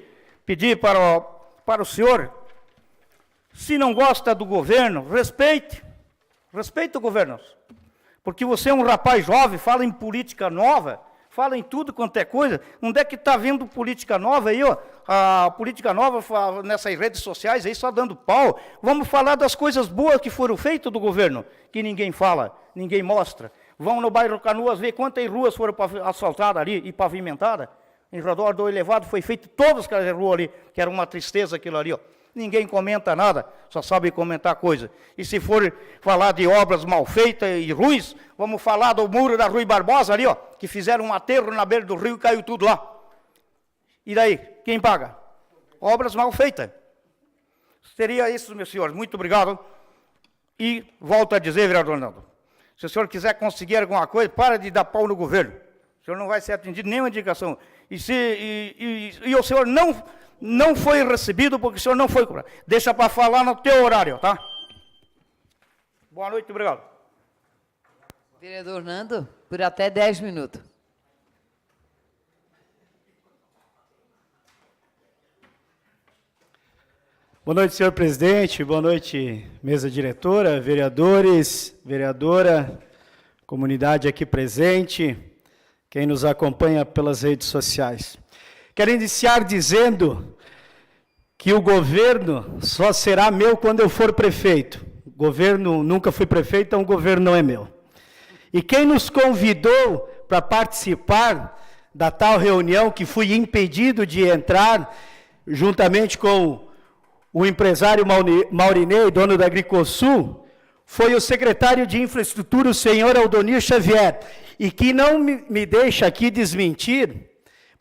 para o senhor, se não gosta do governo, respeite o governo, porque você é um rapaz jovem, fala em política nova, fala em tudo quanto é coisa. Onde é que está vendo política nova aí, ó? A política nova nessas redes sociais aí só dando pau. Vamos falar das coisas boas que foram feitas do governo, que ninguém fala, ninguém mostra. Vão no bairro Canoas ver quantas ruas foram asfaltadas ali e pavimentadas. Em redor do elevado foi feito todas aquelas ruas ali, que era uma tristeza aquilo ali, ó. Ninguém comenta nada, só sabe comentar coisa. E se for falar de obras mal feitas e ruins, vamos falar do muro da Rui Barbosa ali, ó, que fizeram um aterro na beira do rio e caiu tudo lá. E daí, quem paga? Obras mal feitas. Seria isso, meus senhores. Muito obrigado. E volto a dizer, vereador Nando, se o senhor quiser conseguir alguma coisa, para de dar pau no governo. O senhor não vai ser atendido nenhuma indicação. E o senhor não foi recebido porque o senhor não foi cobrado. Deixa para falar no teu horário, tá? Boa noite, obrigado. Vereador Nando, por até 10 minutos. Boa noite, senhor presidente. Boa noite, mesa diretora, vereadores, vereadora, comunidade aqui presente, quem nos acompanha pelas redes sociais. Quero iniciar dizendo que o governo só será meu quando eu for prefeito. O governo nunca fui prefeito, então o governo não é meu. E quem nos convidou para participar da tal reunião, que fui impedido de entrar, juntamente com o empresário Maurinei, dono da Agricosul, foi o secretário de Infraestrutura, o senhor Aldonir Xavier, e que não me deixa aqui desmentir,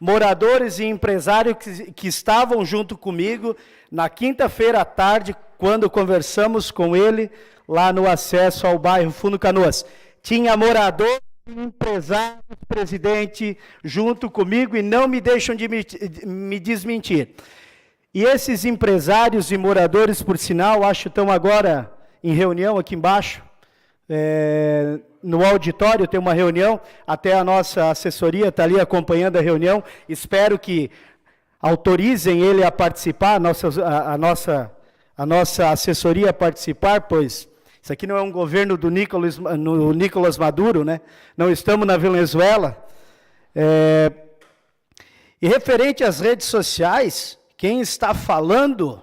moradores e empresários que estavam junto comigo na quinta-feira à tarde, quando conversamos com ele lá no acesso ao bairro Fundo Canoas. Tinha morador e empresário, presidente, junto comigo e não me deixam de me desmentir. E esses empresários e moradores, por sinal, acho que estão agora em reunião aqui embaixo, no auditório tem uma reunião, até a nossa assessoria está ali acompanhando a reunião, espero que autorizem ele a participar, a nossa assessoria a participar, pois isso aqui não é um governo do Nicolás Maduro, né? Não estamos na Venezuela. E referente às redes sociais, quem está falando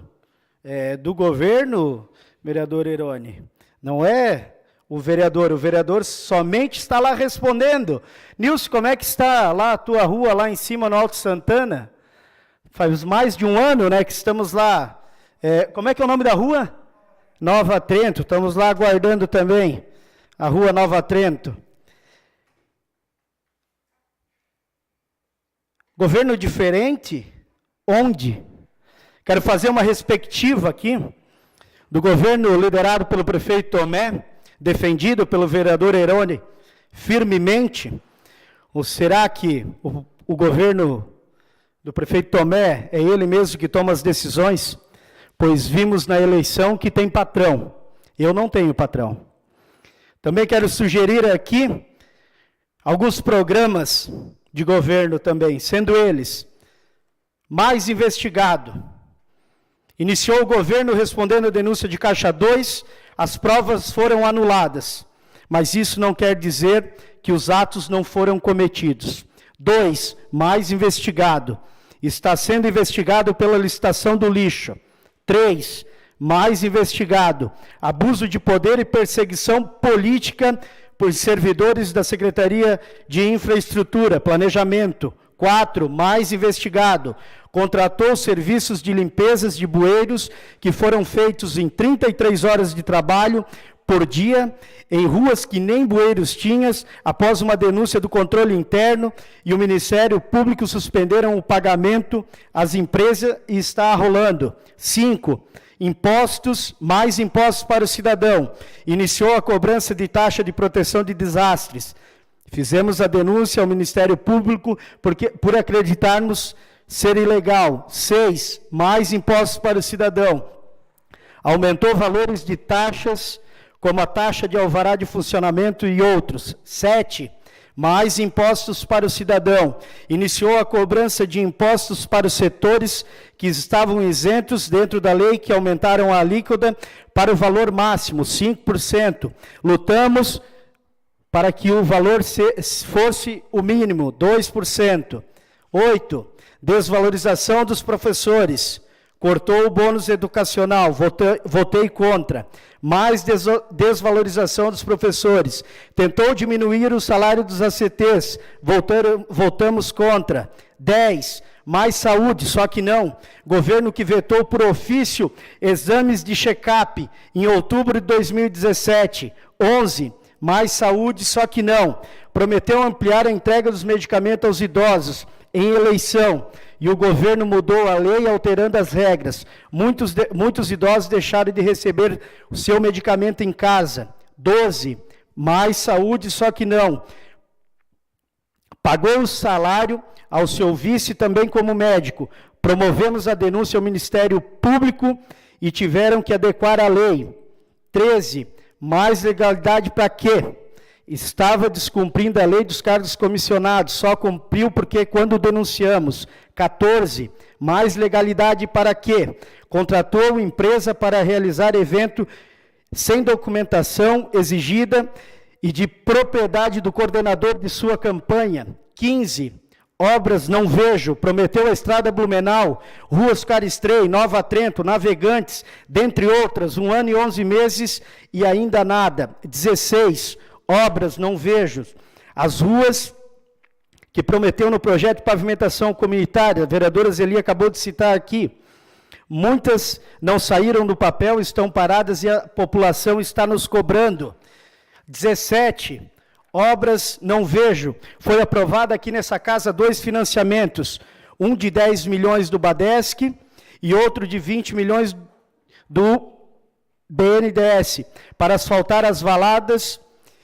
do governo, vereador Irone, não é o vereador somente está lá respondendo. Nilson, como é que está lá a tua rua, lá em cima no Alto Santana? Faz mais de um ano, né, que estamos lá. Como é que é o nome da rua? Nova Trento, estamos lá aguardando também a rua Nova Trento. Governo diferente? Onde? Quero fazer uma respectiva aqui do governo liderado pelo prefeito Tomé, defendido pelo vereador Irone firmemente, ou será que o governo do prefeito Tomé é ele mesmo que toma as decisões? Pois vimos na eleição que tem patrão, eu não tenho patrão. Também quero sugerir aqui alguns programas de governo também, sendo eles mais investigado. Iniciou o governo respondendo a denúncia de Caixa 2, as provas foram anuladas, mas isso não quer dizer que os atos não foram cometidos. 2, mais investigado, está sendo investigado pela licitação do lixo. 3, mais investigado, abuso de poder e perseguição política por servidores da Secretaria de Infraestrutura, Planejamento. 4, mais investigado, contratou serviços de limpezas de bueiros que foram feitos em 33 horas de trabalho por dia, em ruas que nem bueiros tinham, após uma denúncia do controle interno, e o Ministério Público suspenderam o pagamento às empresas e está rolando. 5, impostos, mais impostos para o cidadão. Iniciou a cobrança de taxa de proteção de desastres. Fizemos a denúncia ao Ministério Público por acreditarmos ser ilegal. 6, mais impostos para o cidadão. Aumentou valores de taxas, como a taxa de alvará de funcionamento e outros. 7, mais impostos para o cidadão. Iniciou a cobrança de impostos para os setores que estavam isentos dentro da lei, que aumentaram a alíquota para o valor máximo, 5%. Lutamos para que o valor fosse o mínimo, 2%. 8, desvalorização dos professores. Cortou o bônus educacional, votei contra. Mais desvalorização dos professores. Tentou diminuir o salário dos ACTs, votamos contra. 10, mais saúde, só que não. Governo que vetou por ofício exames de check-up em outubro de 2017. 11, mais saúde, só que não. Prometeu ampliar a entrega dos medicamentos aos idosos em eleição. E o governo mudou a lei alterando as regras. Muitos idosos deixaram de receber o seu medicamento em casa. 12, mais saúde, só que não. Pagou o salário ao seu vice também como médico. Promovemos a denúncia ao Ministério Público e tiveram que adequar a lei. 13, mais legalidade para quê? Estava descumprindo a lei dos cargos comissionados, só cumpriu porque quando denunciamos. 14, mais legalidade para quê? Contratou empresa para realizar evento sem documentação exigida e de propriedade do coordenador de sua campanha. 15, obras não vejo, prometeu a estrada Blumenau, Ruas Caristrei, Nova Trento, Navegantes, dentre outras, 1 ano e 11 meses e ainda nada. 16, obras não vejo, as ruas que prometeu no projeto de pavimentação comunitária, a vereadora Zeli acabou de citar aqui, muitas não saíram do papel, estão paradas e a população está nos cobrando. 17, obras não vejo, foi aprovado aqui nessa casa 2 financiamentos, um de 10 milhões do Badesc e outro de 20 milhões do BNDES, para asfaltar as valadas.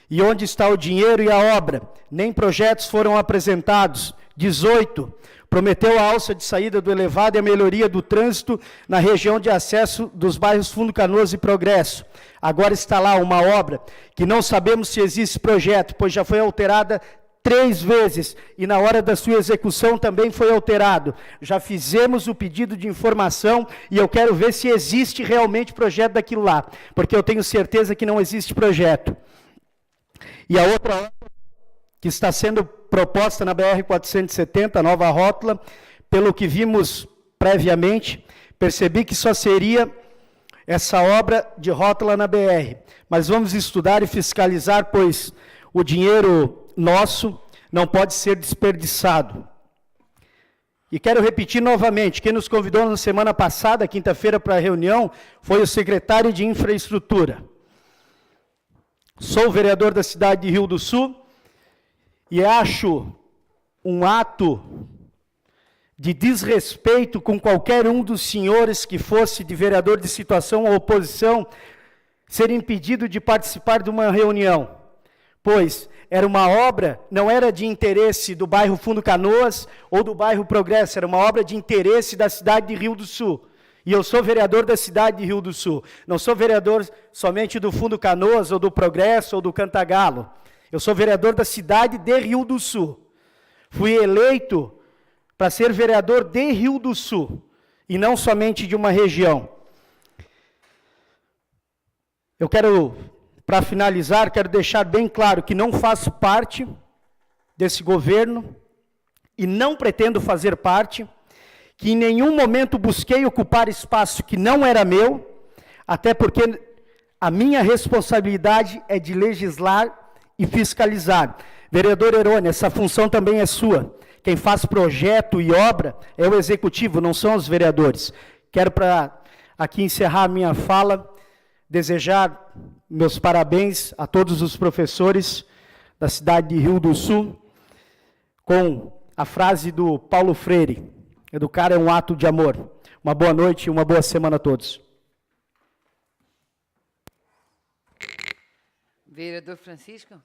E onde está o dinheiro e a obra? Nem projetos foram apresentados. 18, prometeu a alça de saída do elevado e a melhoria do trânsito na região de acesso dos bairros Fundo Canoas e Progresso. Agora está lá uma obra que não sabemos se existe projeto, pois já foi alterada 3 vezes, e na hora da sua execução também foi alterado. Já fizemos o pedido de informação e eu quero ver se existe realmente projeto daquilo lá, porque eu tenho certeza que não existe projeto. E a outra obra que está sendo proposta na BR-470, a nova rótula, pelo que vimos previamente, percebi que só seria essa obra de rótula na BR. Mas vamos estudar e fiscalizar, pois o dinheiro nosso não pode ser desperdiçado. E quero repetir novamente, quem nos convidou na semana passada, quinta-feira, para a reunião, foi o secretário de Infraestrutura. Sou vereador da cidade de Rio do Sul e acho um ato de desrespeito com qualquer um dos senhores que fosse de vereador de situação ou oposição ser impedido de participar de uma reunião, pois era uma obra, não era de interesse do bairro Fundo Canoas ou do bairro Progresso, era uma obra de interesse da cidade de Rio do Sul. E eu sou vereador da cidade de Rio do Sul. Não sou vereador somente do Fundo Canoas, ou do Progresso, ou do Cantagalo. Eu sou vereador da cidade de Rio do Sul. Fui eleito para ser vereador de Rio do Sul, e não somente de uma região. Eu quero, para finalizar, quero deixar bem claro que não faço parte desse governo, e não pretendo fazer parte, que em nenhum momento busquei ocupar espaço que não era meu, até porque a minha responsabilidade é de legislar e fiscalizar. Vereador Herone, essa função também é sua. quem faz projeto e obra é o executivo, não são os vereadores. Quero, para aqui encerrar a minha fala, desejar meus parabéns a todos os professores da cidade de Rio do Sul, com a frase do Paulo Freire: educar é um ato de amor. Uma boa noite e uma boa semana a todos. Vereador Francisco?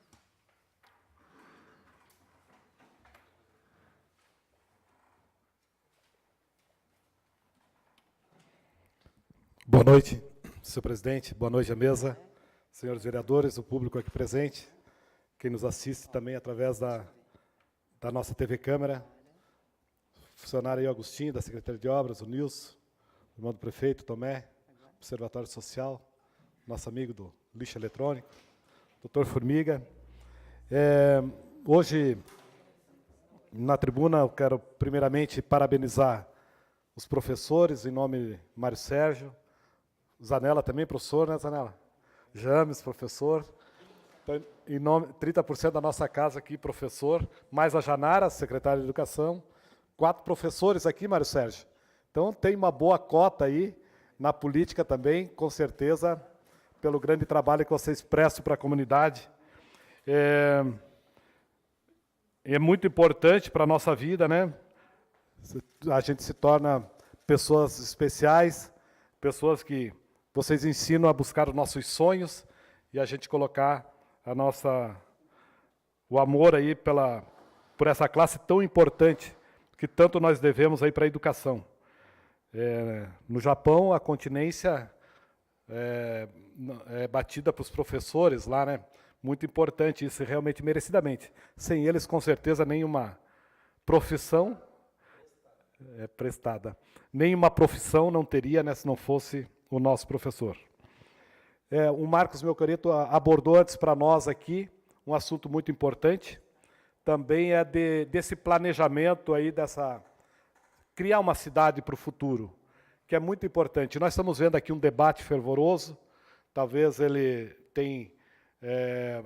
Boa noite, senhor presidente. Boa noite à mesa, senhores vereadores, o público aqui presente, quem nos assiste também através da nossa TV Câmara, funcionário aí, Agostinho, da Secretaria de Obras, o Nilson, irmão do prefeito, Tomé, Observatório Social, nosso amigo do lixo eletrônico, doutor Formiga. Hoje, na tribuna, eu quero primeiramente parabenizar os professores, em nome de Mário Sérgio, Zanella também, professor, né, Zanella? James, professor. Então, em nome, 30% da nossa casa aqui, professor, mais a Janara, secretária de Educação, 4 professores aqui, Mário Sérgio. Então, tem uma boa cota aí na política também, com certeza, pelo grande trabalho que vocês prestam para a comunidade. É muito importante para a nossa vida, né? A gente se torna pessoas especiais, pessoas que vocês ensinam a buscar os nossos sonhos e a gente colocar o amor aí por essa classe tão importante que tanto nós devemos aí para a educação. No Japão, a continência é batida para os professores lá, né? Muito importante isso, realmente merecidamente. Sem eles, com certeza, nenhuma profissão prestada. Nenhuma profissão não teria, né, se não fosse o nosso professor. O Marcos Melcoreto abordou antes para nós aqui um assunto muito importante. Também é desse planejamento aí, criar uma cidade para o futuro, que é muito importante. Nós estamos vendo aqui um debate fervoroso, talvez ele tenha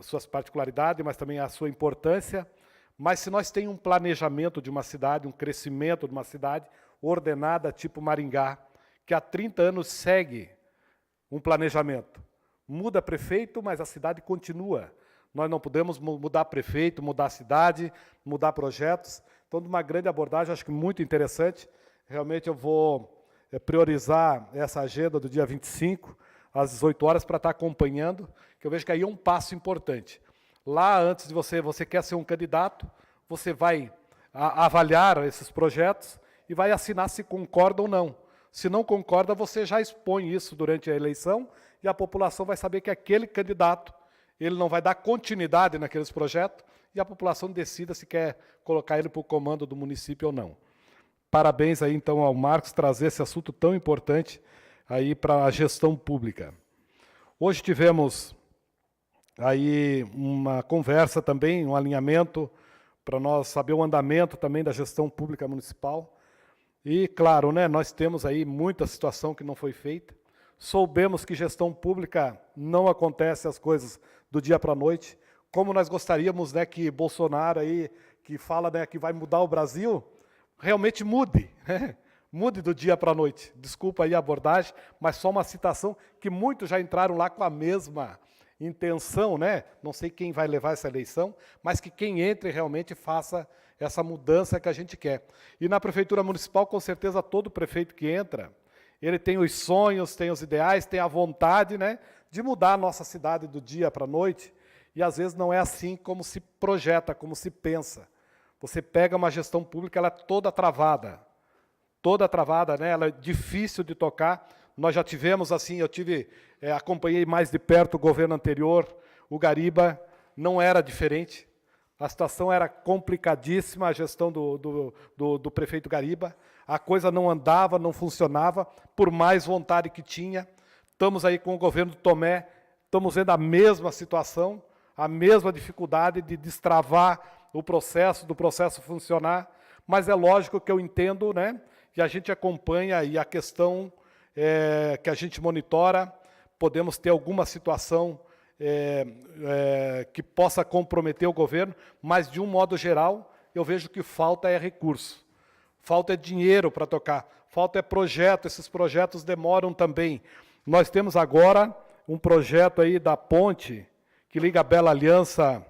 suas particularidades, mas também a sua importância. Mas se nós temos um planejamento de uma cidade, um crescimento de uma cidade ordenada, tipo Maringá, que há 30 anos segue um planejamento. Muda prefeito, mas a cidade continua. Nós não podemos mudar prefeito, mudar cidade, mudar projetos. Então, de uma grande abordagem, acho que muito interessante. Realmente eu vou priorizar essa agenda do dia 25, às 18 horas, para estar acompanhando, que eu vejo que aí é um passo importante. Lá, antes de você quer ser um candidato, você vai avaliar esses projetos e vai assinar se concorda ou não. Se não concorda, você já expõe isso durante a eleição e a população vai saber que aquele candidato ele não vai dar continuidade naqueles projetos e a população decida se quer colocar ele para o comando do município ou não. Parabéns aí, então, ao Marcos trazer esse assunto tão importante aí para a gestão pública. Hoje tivemos aí uma conversa também, um alinhamento para nós saber o andamento também da gestão pública municipal. E, claro, né, nós temos aí muita situação que não foi feita. Soubemos que gestão pública não acontece as coisas do dia para a noite. Como nós gostaríamos, né, que Bolsonaro aí, que fala, né, que vai mudar o Brasil, realmente mude, né? Mude do dia para a noite. Desculpa aí a abordagem, mas só uma citação que muitos já entraram lá com a mesma intenção, né? Não sei quem vai levar essa eleição, mas que quem entre realmente faça essa mudança que a gente quer. E na Prefeitura Municipal, com certeza, todo prefeito que entra, ele tem os sonhos, tem os ideais, tem a vontade, né, de mudar a nossa cidade do dia para a noite, e às vezes não é assim como se projeta, como se pensa. Você pega uma gestão pública, ela é toda travada, né, ela é difícil de tocar. Nós já tivemos assim, acompanhei mais de perto o governo anterior, o Gariba, não era diferente. A situação era complicadíssima, a gestão do prefeito Gariba. A coisa não andava, não funcionava, por mais vontade que tinha. Estamos aí com o governo do Tomé, estamos vendo a mesma situação, a mesma dificuldade de destravar do processo funcionar. Mas é lógico que eu entendo, né, que a gente acompanha e a questão que a gente monitora, podemos ter alguma situação que possa comprometer o governo, mas, de um modo geral, eu vejo que falta é recurso, falta é dinheiro para tocar, falta é projeto, esses projetos demoram também. Nós temos agora um projeto aí da ponte que liga a Bela Aliança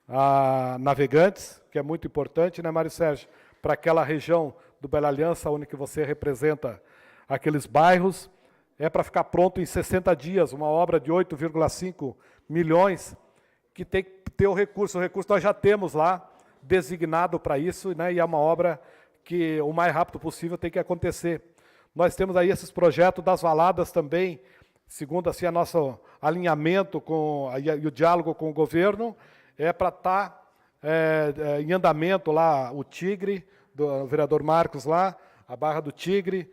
a Navegantes, que é muito importante, né, Mário Sérgio? Para aquela região do Bela Aliança, onde que você representa aqueles bairros, é para ficar pronto em 60 dias, uma obra de 8,5 milhões, que tem que ter o recurso nós já temos lá, designado para isso, né, e é uma obra que o mais rápido possível tem que acontecer. Nós temos aí esses projetos das valadas também, segundo assim, nosso alinhamento e o diálogo com o governo, é para estar em andamento lá o Tigre, do vereador Marcos lá, a Barra do Tigre,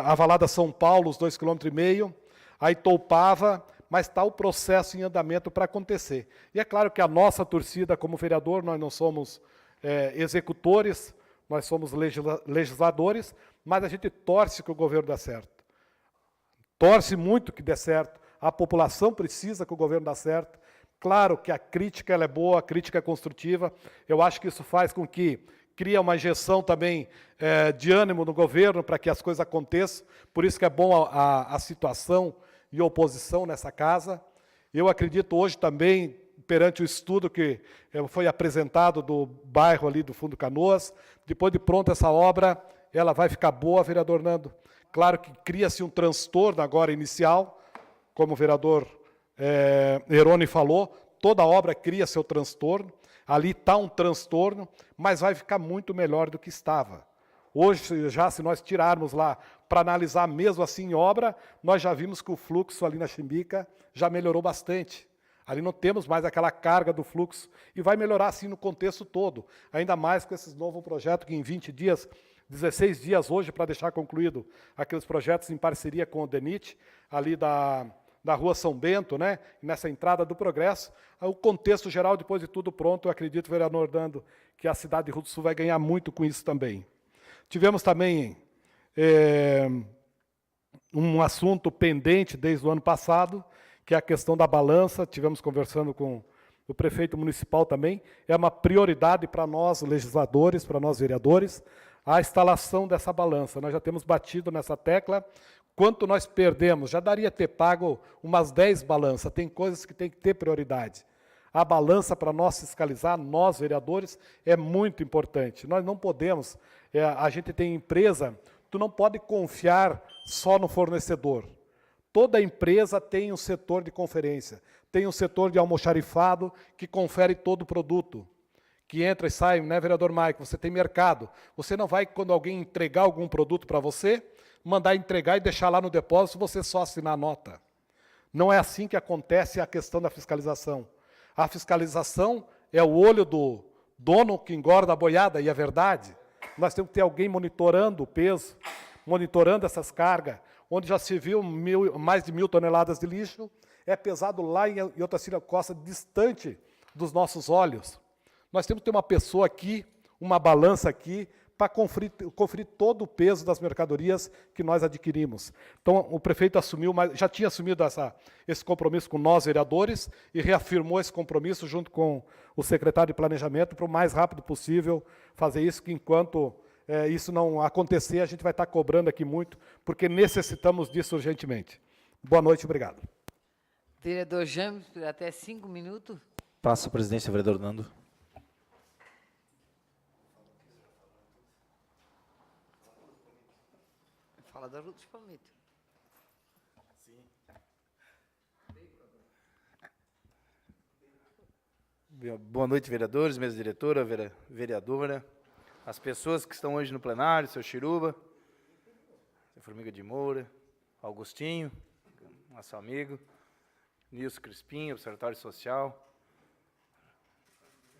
a Valada São Paulo, os 2,5 km, a Itoupava, mas está o processo em andamento para acontecer. E é claro que a nossa torcida, como vereador, nós não somos executores, nós somos legisladores, mas a gente torce que o governo dê certo. Torce muito que dê certo. A população precisa que o governo dê certo. Claro que a crítica ela é boa, a crítica é construtiva. Eu acho que isso faz com que cria uma injeção também de ânimo no governo para que as coisas aconteçam. Por isso que é bom a situação e a oposição nessa casa. Eu acredito hoje também, perante o estudo que foi apresentado do bairro ali do Fundo Canoas, depois de pronta essa obra, ela vai ficar boa, vereador Nando. Claro que cria-se um transtorno agora inicial, como o vereador Herone falou, toda obra cria seu transtorno, ali está um transtorno, mas vai ficar muito melhor do que estava. Hoje, já se nós tirarmos lá para analisar mesmo assim em obra, nós já vimos que o fluxo ali na Chimbica já melhorou bastante. Ali não temos mais aquela carga do fluxo e vai melhorar assim no contexto todo, ainda mais com esse novo projeto que em 20 dias, 16 dias hoje para deixar concluído aqueles projetos em parceria com o DENIT, ali da Rua São Bento, né, nessa entrada do Progresso. O contexto geral, depois de tudo pronto, eu acredito, vereador Nando, que a cidade de Rio do Sul vai ganhar muito com isso também. Tivemos também um assunto pendente desde o ano passado, que é a questão da balança. Tivemos conversando com o prefeito municipal também. É uma prioridade para nós, legisladores, para nós, vereadores, a instalação dessa balança. Nós já temos batido nessa tecla. Quanto nós perdemos? Já daria ter pago umas 10 balanças. Tem coisas que tem que ter prioridade. A balança para nós fiscalizar, nós, vereadores, é muito importante. Nós não podemos, a gente tem empresa, tu não pode confiar só no fornecedor. Toda empresa tem um setor de conferência, tem um setor de almoxarifado que confere todo o produto, que entra e sai, né, vereador Maico? Você tem mercado. Você não vai, quando alguém entregar algum produto para você, mandar entregar e deixar lá no depósito, você só assinar a nota. Não é assim que acontece a questão da fiscalização. A fiscalização é o olho do dono que engorda a boiada, e é verdade. Nós temos que ter alguém monitorando o peso, monitorando essas cargas, onde já se viu mais de 1.000 toneladas de lixo, é pesado lá em Otacílio Costa, distante dos nossos olhos. Nós temos que ter uma pessoa aqui, uma balança aqui, para conferir todo o peso das mercadorias que nós adquirimos. Então, o prefeito assumiu, já tinha assumido esse compromisso com nós, vereadores, e reafirmou esse compromisso junto com o secretário de Planejamento para o mais rápido possível fazer isso, que enquanto isso não acontecer, a gente vai estar cobrando aqui muito, porque necessitamos disso urgentemente. Boa noite, obrigado. Vereador James, por até 5 minutos. Passa a presidência, vereador Nando. Fala da Ruth Palmito. Boa noite, vereadores, mesa diretora, vereadora, as pessoas que estão hoje no plenário, seu Chiruba, seu Formiga de Moura, Augustinho, nosso amigo, Nilson Crispim, Observatório Social,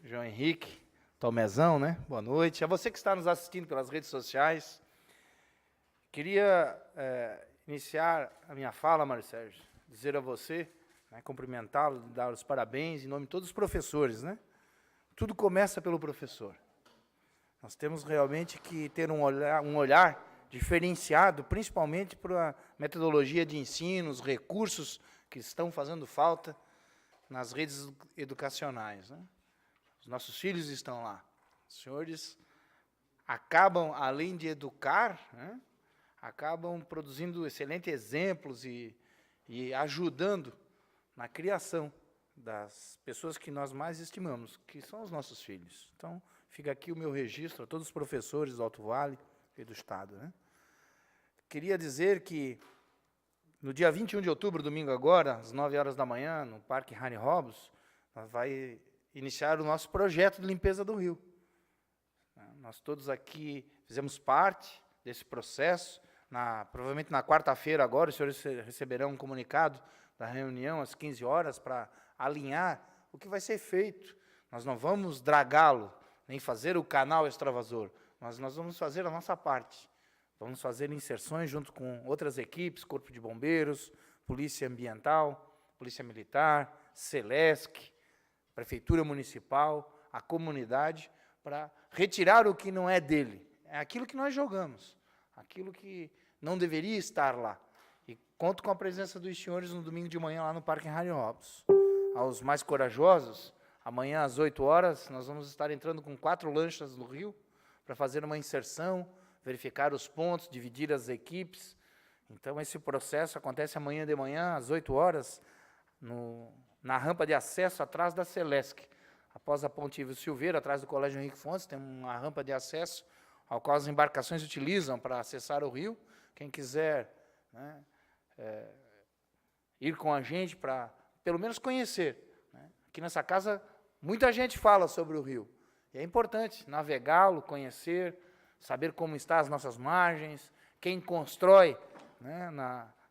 João Henrique, Tomezão, né? Boa noite. A você que está nos assistindo pelas redes sociais, queria iniciar a minha fala, Mário Sérgio, dizer a você, né, cumprimentá-lo, dar os parabéns em nome de todos os professores, né? Tudo começa pelo professor. Nós temos realmente que ter um olhar diferenciado, principalmente para a metodologia de ensino, os recursos que estão fazendo falta nas redes educacionais, né? Os nossos filhos estão lá, Os senhores acabam, além de educar, né, acabam produzindo excelentes exemplos e ajudando na criação das pessoas que nós mais estimamos, que são os nossos filhos. Então, fica aqui o meu registro a todos os professores do Alto Vale e do Estado, né? Queria dizer que, no dia 21 de outubro, domingo agora, às 9 horas da manhã, no Parque Rani Robos, nós vai iniciar o nosso projeto de limpeza do rio. Nós todos aqui fizemos parte desse processo. Provavelmente na quarta-feira agora, os senhores receberão um comunicado da reunião às 15 horas para alinhar o que vai ser feito. Nós não vamos dragá-lo, nem fazer o canal extravasor, mas nós vamos fazer a nossa parte. Vamos fazer inserções junto com outras equipes, Corpo de Bombeiros, Polícia Ambiental, Polícia Militar, Celesc, Prefeitura Municipal, a comunidade, para retirar o que não é dele. É aquilo que nós jogamos, aquilo que não deveria estar lá. E conto com a presença dos senhores no domingo de manhã lá no Parque Rani Robos. Aos mais corajosos, amanhã às 8 horas, nós vamos estar entrando com 4 lanchas no rio para fazer uma inserção, verificar os pontos, dividir as equipes. Então, esse processo acontece amanhã de manhã, às 8 horas, na rampa de acesso atrás da Celesc. Após a Ponte Ivo Silveira, atrás do Colégio Henrique Fontes, tem uma rampa de acesso ao qual as embarcações utilizam para acessar o rio. Quem quiser, né, ir com a gente para, pelo menos, conhecer, né? Aqui nessa casa, muita gente fala sobre o rio. E é importante navegá-lo, conhecer, saber como estão as nossas margens, quem constrói, né,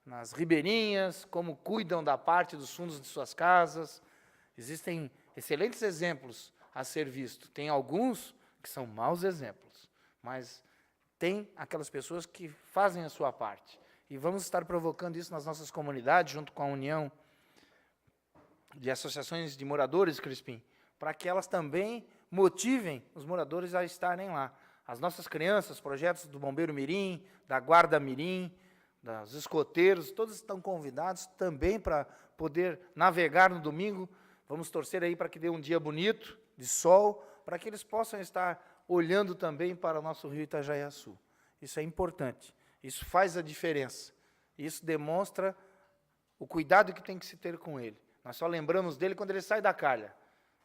nas ribeirinhas, como cuidam da parte dos fundos de suas casas. Existem excelentes exemplos a ser visto. Tem alguns que são maus exemplos, mas tem aquelas pessoas que fazem a sua parte. E vamos estar provocando isso nas nossas comunidades, junto com a União de Associações de Moradores, Crispim, para que elas também motivem os moradores a estarem lá. As nossas crianças, projetos do Bombeiro Mirim, da Guarda Mirim, dos escoteiros, todos estão convidados também para poder navegar no domingo. Vamos torcer aí para que dê um dia bonito, de sol, para que eles possam estar olhando também para o nosso rio Itajaiaçu. Isso é importante, isso faz a diferença, isso demonstra o cuidado que tem que se ter com ele. Nós só lembramos dele quando ele sai da calha.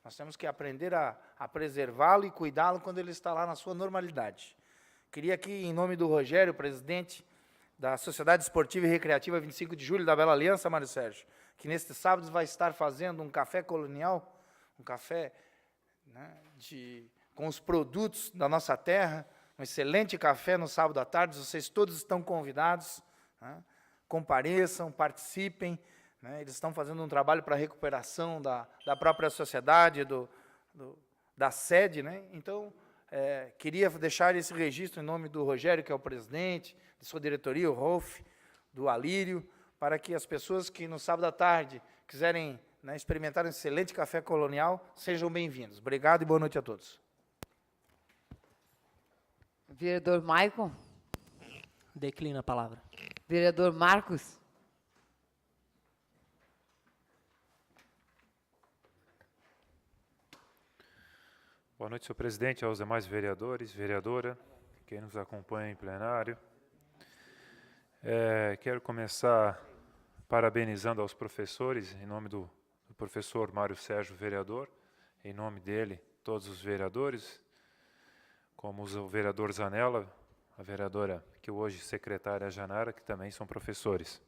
Nós temos que aprender a preservá-lo e cuidá-lo quando ele está lá na sua normalidade. Queria aqui, em nome do Rogério, presidente da Sociedade Esportiva e Recreativa 25 de Julho da Bela Aliança, Mário Sérgio, que neste sábado vai estar fazendo um café colonial, um café, né, com os produtos da nossa terra, um excelente café no sábado à tarde. Vocês todos estão convidados, né, compareçam, participem. Eles estão fazendo um trabalho para a recuperação da própria sociedade, da sede, né? Então, queria deixar esse registro em nome do Rogério, que é o presidente, de sua diretoria, o Rolf, do Alírio, para que as pessoas que no sábado à tarde quiserem, né, experimentar um excelente café colonial, sejam bem-vindos. Obrigado e boa noite a todos. Vereador Maicon. Declina a palavra. Vereador Marcos. Boa noite, senhor presidente, aos demais vereadores, vereadora, quem nos acompanha em plenário. Quero começar parabenizando aos professores, em nome do professor Mário Sérgio, vereador, em nome dele, todos os vereadores, como o vereador Zanella, a vereadora que hoje secretária Janara, que também são professores.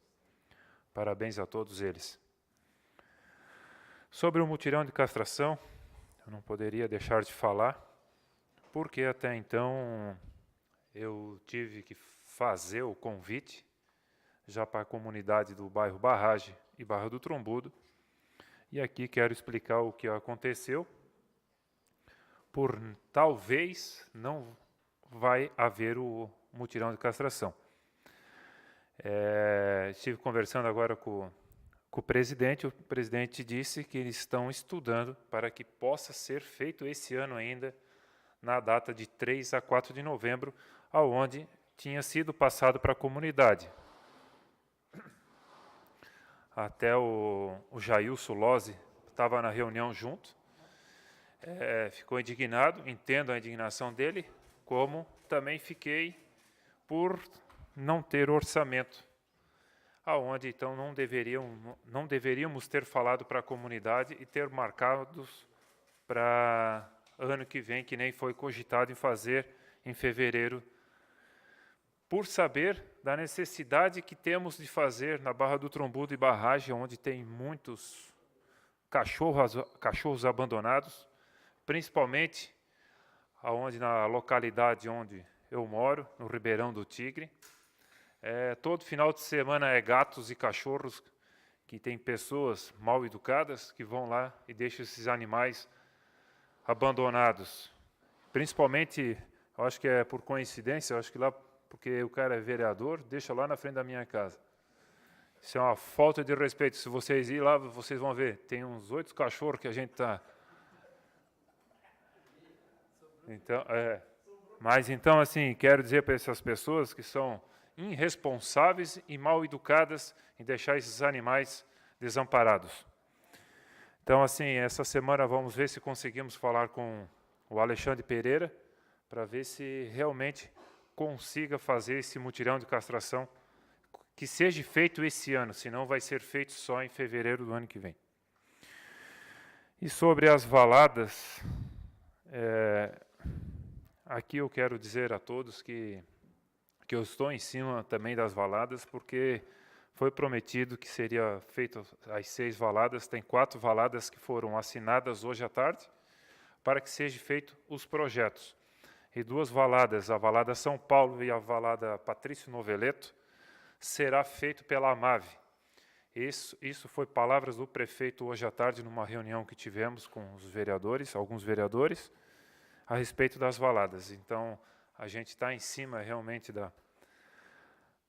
Parabéns a todos eles. Sobre o mutirão de castração, eu não poderia deixar de falar, porque até então eu tive que fazer o convite já para a comunidade do bairro Barragem e Barra do Trombudo, e aqui quero explicar o que aconteceu. Talvez não vai haver o mutirão de castração. Estive conversando agora com o presidente disse que eles estão estudando para que possa ser feito esse ano ainda, na data de 3 a 4 de novembro, aonde tinha sido passado para a comunidade. Até o Jailson Lozzi estava na reunião junto. ficou indignado, entendo a indignação dele, como também fiquei por não ter orçamento, aonde então não deveríamos ter falado para a comunidade e ter marcados para ano que vem, que nem foi cogitado em fazer em fevereiro, por saber da necessidade que temos de fazer na Barra do Trombudo e barragem, onde tem muitos cachorros abandonados, principalmente na localidade onde eu moro, no Ribeirão do Tigre. Todo final de semana é gatos e cachorros, que tem pessoas mal educadas que vão lá e deixam esses animais abandonados. Principalmente, eu acho que é por coincidência, eu acho que lá, porque o cara é vereador, deixa lá na frente da minha casa. Isso é uma falta de respeito. Se vocês irem lá, vocês vão ver, tem uns 8 cachorros que a gente está... Então, mas então, assim, quero dizer para essas pessoas que são irresponsáveis e mal educadas em deixar esses animais desamparados. Então, assim, essa semana vamos ver se conseguimos falar com o Alexandre Pereira para ver se realmente consiga fazer esse mutirão de castração que seja feito esse ano, senão vai ser feito só em fevereiro do ano que vem. E sobre as valadas, aqui eu quero dizer a todos que eu estou em cima também das valadas, porque foi prometido que seria feito as 6 valadas, tem 4 valadas que foram assinadas hoje à tarde, para que sejam feitos os projetos. E 2 valadas, a valada São Paulo e a valada Patrício Noveleto, será feito pela AMAV. Isso foi palavras do prefeito hoje à tarde, numa reunião que tivemos com os vereadores, alguns vereadores, a respeito das valadas. Então, a gente está em cima realmente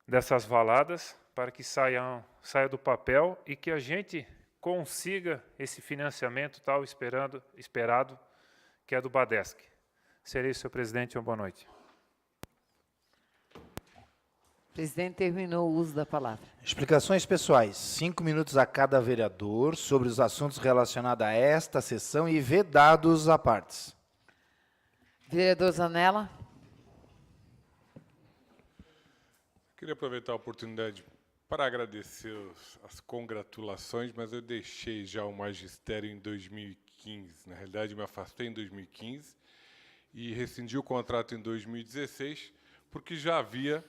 dessas valadas, para que saia do papel e que a gente consiga esse financiamento tal esperado, que é do Badesc. Seria isso, senhor presidente. Uma boa noite. O presidente terminou o uso da palavra. Explicações pessoais. 5 minutos a cada vereador sobre os assuntos relacionados a esta sessão e vedados à partes. Vereador Zanella. Queria aproveitar a oportunidade para agradecer as congratulações, mas eu deixei já o magistério em 2015. Na realidade, me afastei em 2015 e rescindi o contrato em 2016, porque já havia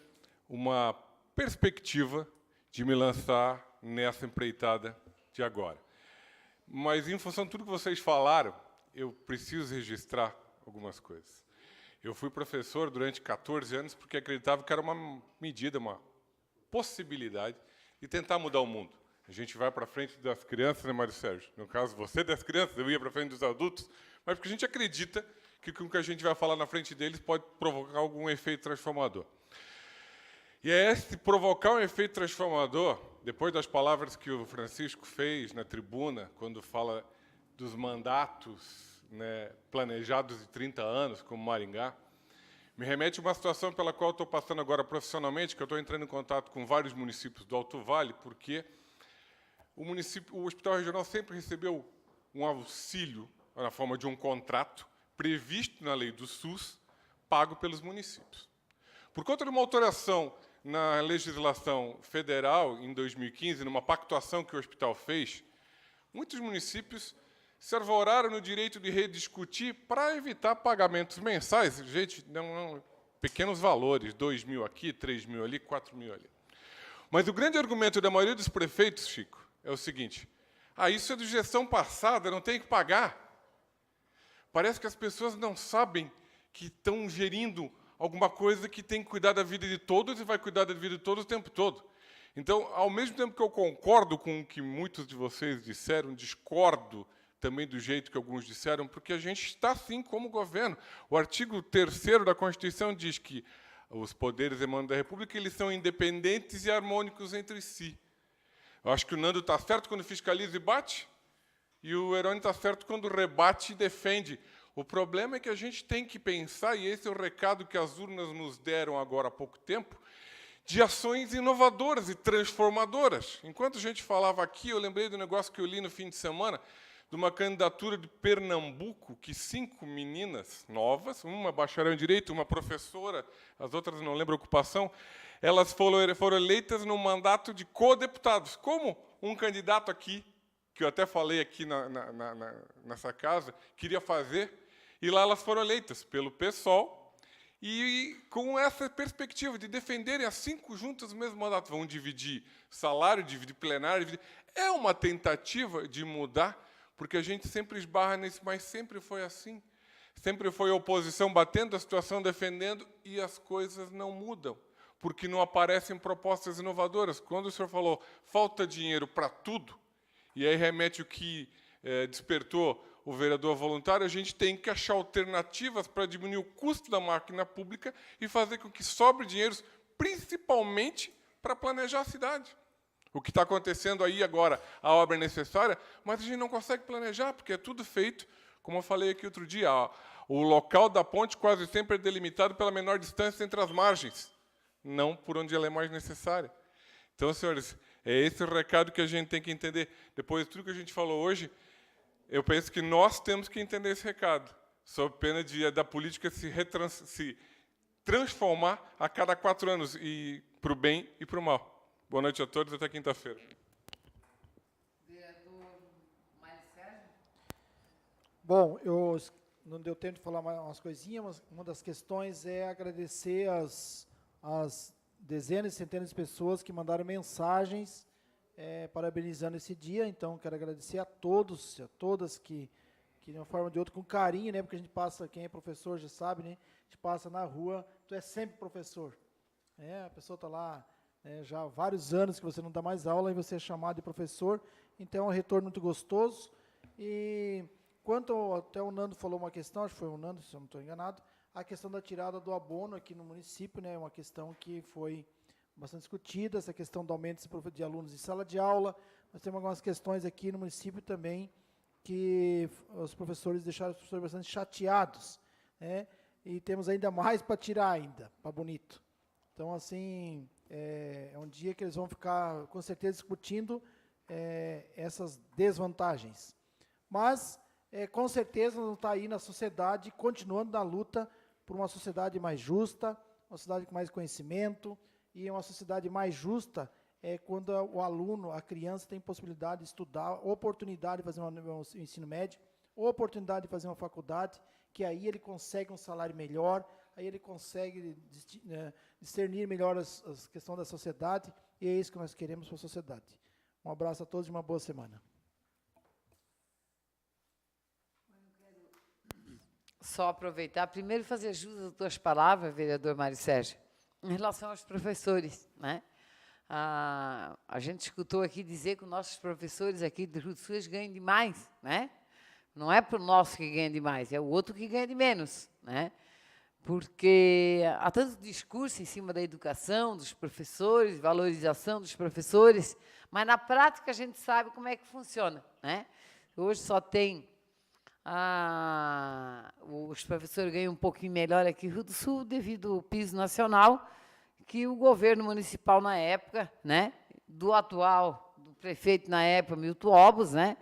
uma perspectiva de me lançar nessa empreitada de agora. Mas, em função de tudo que vocês falaram, eu preciso registrar algumas coisas. Eu fui professor durante 14 anos porque acreditava que era uma medida, uma possibilidade de tentar mudar o mundo. A gente vai para frente das crianças, né, Mário Sérgio? No caso, você das crianças, eu ia para frente dos adultos, mas porque a gente acredita que o que a gente vai falar na frente deles pode provocar algum efeito transformador. E é esse provocar um efeito transformador, depois das palavras que o Francisco fez na tribuna, quando fala dos mandatos, né, planejados de 30 anos, como Maringá, me remete a uma situação pela qual estou passando agora profissionalmente, que eu estou entrando em contato com vários municípios do Alto Vale, porque o Hospital Regional sempre recebeu um auxílio na forma de um contrato previsto na lei do SUS, pago pelos municípios. Por conta de uma alteração na legislação federal, em 2015, numa pactuação que o hospital fez, muitos municípios se arvoraram no direito de rediscutir para evitar pagamentos mensais, gente, pequenos valores, 2 mil aqui, 3 mil ali, 4 mil ali. Mas o grande argumento da maioria dos prefeitos, Chico, é o seguinte: isso é de gestão passada, não tem que pagar. Parece que as pessoas não sabem que estão gerindo alguma coisa que tem que cuidar da vida de todos e vai cuidar da vida de todos o tempo todo. Então, ao mesmo tempo que eu concordo com o que muitos de vocês disseram, discordo também do jeito que alguns disseram, porque a gente está, sim, como governo. O artigo 3º da Constituição diz que os poderes emanam da República, eles são independentes e harmônicos entre si. Eu acho que o Nando está certo quando fiscaliza e bate, e o Herônimo está certo quando rebate e defende. O problema é que a gente tem que pensar, e esse é o recado que as urnas nos deram agora há pouco tempo, de ações inovadoras e transformadoras. Enquanto a gente falava aqui, eu lembrei do negócio que eu li no fim de semana. de uma candidatura de Pernambuco, que 5 meninas novas, uma bacharel em Direito, uma professora, as outras não lembro a ocupação, elas foram eleitas no mandato de co-deputados. Como um candidato aqui, que eu até falei aqui nessa casa, queria fazer, e lá elas foram eleitas pelo PSOL, e com essa perspectiva de defenderem as 5 juntas no mesmo mandato. Vão dividir salário, dividir plenário, é uma tentativa de mudar, porque a gente sempre esbarra nisso, mas sempre foi assim. Sempre foi a oposição batendo, a situação defendendo, e as coisas não mudam, porque não aparecem propostas inovadoras. Quando o senhor falou, falta dinheiro para tudo, e aí remete o que despertou o vereador voluntário, a gente tem que achar alternativas para diminuir o custo da máquina pública e fazer com que sobre dinheiro, principalmente para planejar a cidade. O que está acontecendo aí agora, a obra é necessária, mas a gente não consegue planejar, porque é tudo feito, como eu falei aqui outro dia, o local da ponte quase sempre é delimitado pela menor distância entre as margens, não por onde ela é mais necessária. Então, senhores, é esse o recado que a gente tem que entender. Depois de tudo que a gente falou hoje, eu penso que nós temos que entender esse recado, sob pena da política se transformar a cada 4 anos, e para o bem e para o mal. Boa noite a todos, até quinta-feira. Vereador Mário Sérgio? Bom, não deu tempo de falar mais umas coisinhas, mas uma das questões é agradecer as dezenas e centenas de pessoas que mandaram mensagens parabenizando esse dia. Então, quero agradecer a todos, a todas que de uma forma ou de outra, com carinho, né? Porque a gente passa, quem é professor já sabe, né? A gente passa na rua, tu é sempre professor. A pessoa está lá já há vários anos que você não dá mais aula e você é chamado de professor, então é um retorno muito gostoso. E quanto até o Nando falou uma questão, acho que foi o Nando, se eu não estou enganado, a questão da tirada do abono aqui no município, né, é uma questão que foi bastante discutida, essa questão do aumento de alunos em sala de aula. Nós temos algumas questões aqui no município também que os professores deixaram os professores bastante chateados, né, e temos ainda mais para tirar ainda, para bonito. Então, assim, é um dia que eles vão ficar, com certeza, discutindo essas desvantagens. Mas, com certeza, nós vamos estar aí na sociedade, continuando na luta por uma sociedade mais justa, uma sociedade com mais conhecimento, e uma sociedade mais justa quando o aluno, a criança, tem possibilidade de estudar, oportunidade de fazer um ensino médio, oportunidade de fazer uma faculdade, que aí ele consegue um salário melhor, aí ele consegue discernir melhor as questões da sociedade, e é isso que nós queremos para a sociedade. Um abraço a todos e uma boa semana. Só aproveitar, primeiro fazer jus às tuas palavras, vereador Mário Sérgio, em relação aos professores, né? A gente escutou aqui dizer que os nossos professores aqui de Rio do Sul ganham demais, né? Não é para o nosso que ganha demais, é o outro que ganha de menos, né? Porque há tanto discurso em cima da educação, dos professores, valorização dos professores, mas na prática a gente sabe como é que funciona, né? Hoje só tem os professores ganham um pouquinho melhor aqui no Rio do Sul devido ao piso nacional que o governo municipal na época, né, do prefeito na época, Milton Obos, né,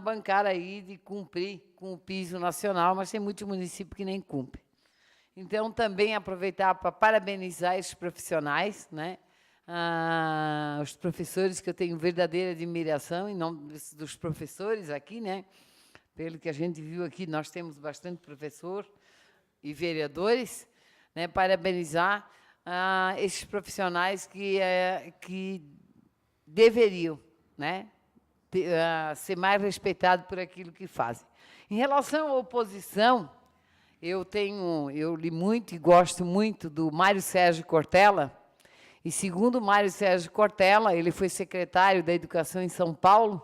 bancaram aí de cumprir com o piso nacional, mas tem muitos municípios que nem cumprem. Então, também aproveitar para parabenizar esses profissionais, né, os professores, que eu tenho verdadeira admiração, em nome dos professores aqui, né, pelo que a gente viu aqui, nós temos bastante professor e vereadores, né, parabenizar esses profissionais que deveriam, né, ser mais respeitados por aquilo que fazem. Em relação à oposição, eu li muito e gosto muito do Mário Sérgio Cortella, e segundo o Mário Sérgio Cortella, ele foi secretário da Educação em São Paulo,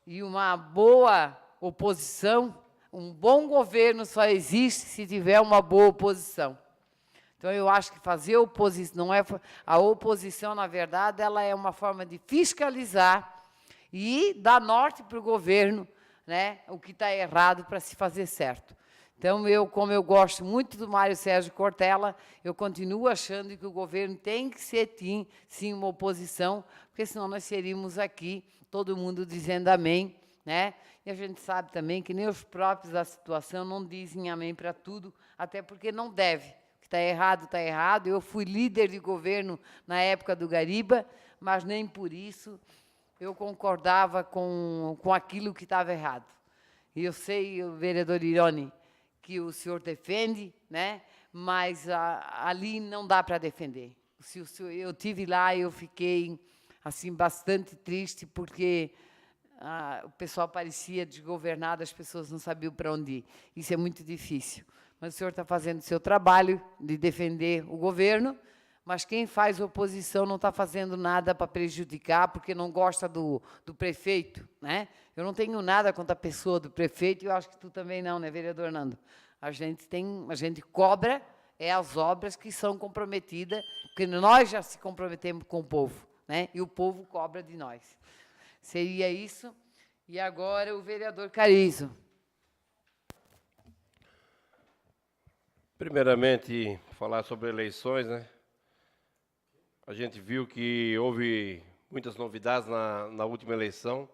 e uma boa oposição, um bom governo só existe se tiver uma boa oposição. Então, eu acho que fazer oposição, a oposição, na verdade, ela é uma forma de fiscalizar e dar norte para o governo, né, o que está errado para se fazer certo. Então, como eu gosto muito do Mário Sérgio Cortella, eu continuo achando que o governo tem que ser, sim, uma oposição, porque senão nós seríamos aqui, todo mundo dizendo amém, né? E a gente sabe também que nem os próprios da situação não dizem amém para tudo, até porque não deve. O que está errado, está errado. Eu fui líder de governo na época do Gariba, mas nem por isso eu concordava com aquilo que estava errado. E eu sei, o vereador Irone, que o senhor defende, né? Mas ali não dá para defender. Eu tive lá e eu fiquei assim bastante triste, porque o pessoal parecia desgovernado, as pessoas não sabiam para onde ir. Isso é muito difícil. Mas o senhor está fazendo o seu trabalho de defender o governo, mas quem faz oposição não está fazendo nada para prejudicar, porque não gosta do prefeito, né? Eu não tenho nada contra a pessoa do prefeito, e eu acho que tu também não, né, vereador Nando? A gente cobra as obras que são comprometidas, porque nós já se comprometemos com o povo, né? E o povo cobra de nós. Seria isso. E agora o vereador Carizo. Primeiramente, falar sobre eleições, né? A gente viu que houve muitas novidades na última eleição,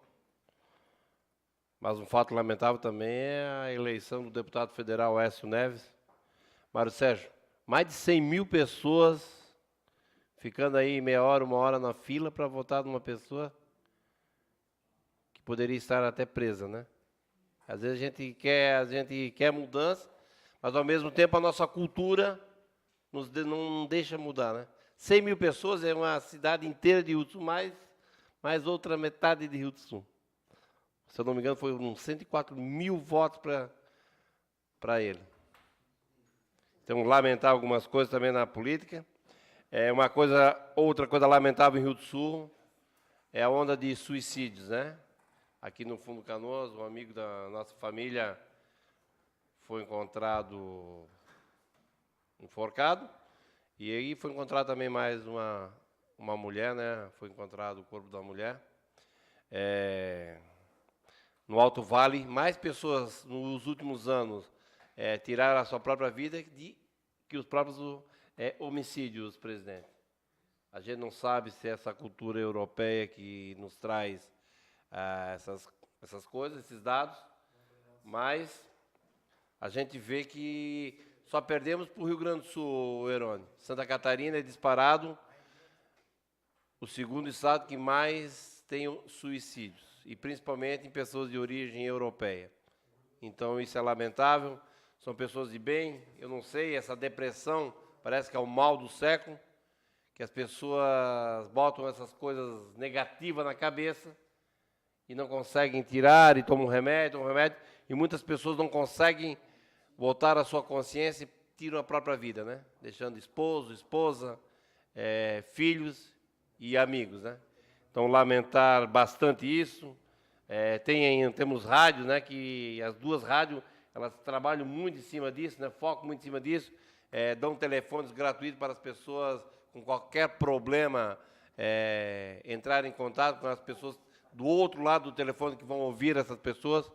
mas um fato lamentável também é a eleição do deputado federal Aécio Neves. Mário Sérgio, mais de 100 mil pessoas ficando aí meia hora, uma hora na fila para votar numa pessoa que poderia estar até presa, né? Às vezes a gente quer mudança, mas ao mesmo tempo a nossa cultura não deixa mudar, né? 100 mil pessoas é uma cidade inteira de Rio do Sul, mais outra metade de Rio do Sul. Se eu não me engano, foi uns 104 mil votos para ele. Então, lamentar algumas coisas também na política. Outra coisa lamentável em Rio do Sul é a onda de suicídios, né? Aqui no Fundo Canoas, um amigo da nossa família foi encontrado enforcado. E aí foi encontrado também mais uma mulher, né? Foi encontrado o corpo da mulher. No Alto Vale, mais pessoas nos últimos anos tiraram a sua própria vida que os próprios homicídios, presidente. A gente não sabe se é essa cultura europeia que nos traz essas coisas, esses dados, mas a gente vê que só perdemos para o Rio Grande do Sul, Herone. Santa Catarina é disparado o segundo estado que mais tem suicídios, e principalmente em pessoas de origem europeia. Então, isso é lamentável. São pessoas de bem. Eu não sei, essa depressão parece que é o mal do século, que as pessoas botam essas coisas negativas na cabeça e não conseguem tirar, e tomam remédio, e muitas pessoas não conseguem voltar à sua consciência e tiram a própria vida, né? Deixando esposo, esposa, filhos e amigos, né? Então, lamentar bastante isso. Temos rádios, né? Que as duas rádios, elas trabalham muito em cima disso, né? Focam muito em cima disso. Dão telefones gratuitos para as pessoas com qualquer problema entrarem em contato com as pessoas do outro lado do telefone que vão ouvir essas pessoas.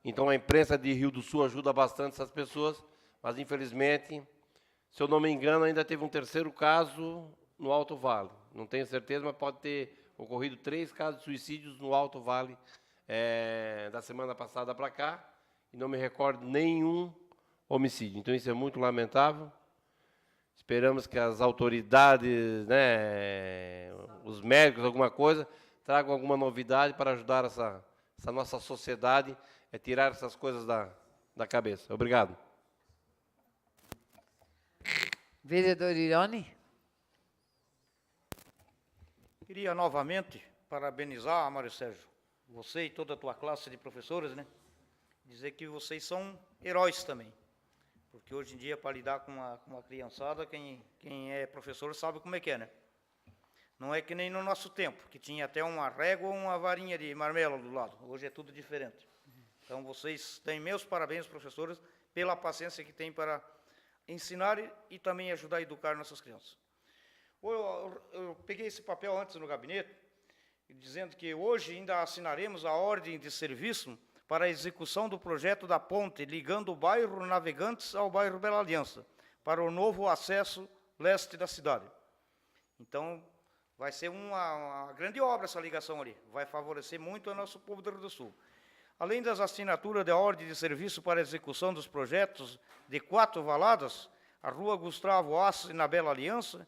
Então, a imprensa de Rio do Sul ajuda bastante essas pessoas, mas, infelizmente, se eu não me engano, ainda teve um terceiro caso no Alto Vale. Não tenho certeza, mas pode ter ocorrido 3 casos de suicídios no Alto Vale da semana passada para cá, e não me recordo nenhum homicídio. Então, isso é muito lamentável. Esperamos que as autoridades, né, os médicos, alguma coisa, tragam alguma novidade para ajudar essa nossa sociedade a tirar essas coisas da cabeça. Obrigado. Vereador Irone. Queria novamente parabenizar, Mário Sérgio, você e toda a tua classe de professores, né? Dizer que vocês são heróis também. Porque hoje em dia, para lidar com uma criançada, quem é professor sabe como é que é, né? Não é que nem no nosso tempo, que tinha até uma régua ou uma varinha de marmelo do lado. Hoje é tudo diferente. Então, vocês têm meus parabéns, professores, pela paciência que têm para ensinar e também ajudar a educar nossas crianças. Eu peguei esse papel antes no gabinete, dizendo que hoje ainda assinaremos a ordem de serviço para a execução do projeto da ponte ligando o bairro Navegantes ao bairro Bela Aliança, para o novo acesso leste da cidade. Então, Vai ser uma grande obra essa ligação ali. Vai favorecer muito o nosso povo do Rio Grande do Sul. Além das assinaturas de ordem de serviço para execução dos projetos de 4 valadas, a Rua Gustavo Assis na Bela Aliança,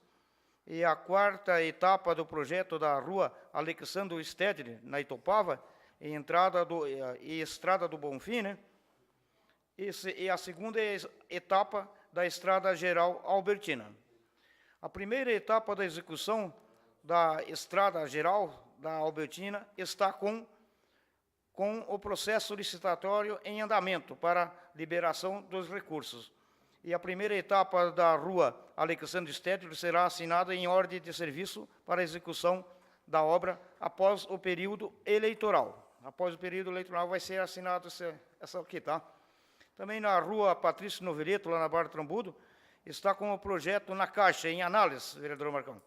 e a 4ª etapa do projeto da Rua Alexandre Stedley, na Itopava, e Estrada do Bonfim, né? E a 2ª etapa da Estrada Geral Albertina. A primeira etapa da execução da Estrada Geral da Albertina está com o processo licitatório em andamento para liberação dos recursos. E a primeira etapa da Rua Alexandre Stedley será assinada em ordem de serviço para execução da obra após o período eleitoral. Após o período eleitoral vai ser assinado essa aqui, tá? Também na Rua Patrício Novereto, lá na Barra do Trambudo, está com o projeto na Caixa, em análise, vereador Marcão.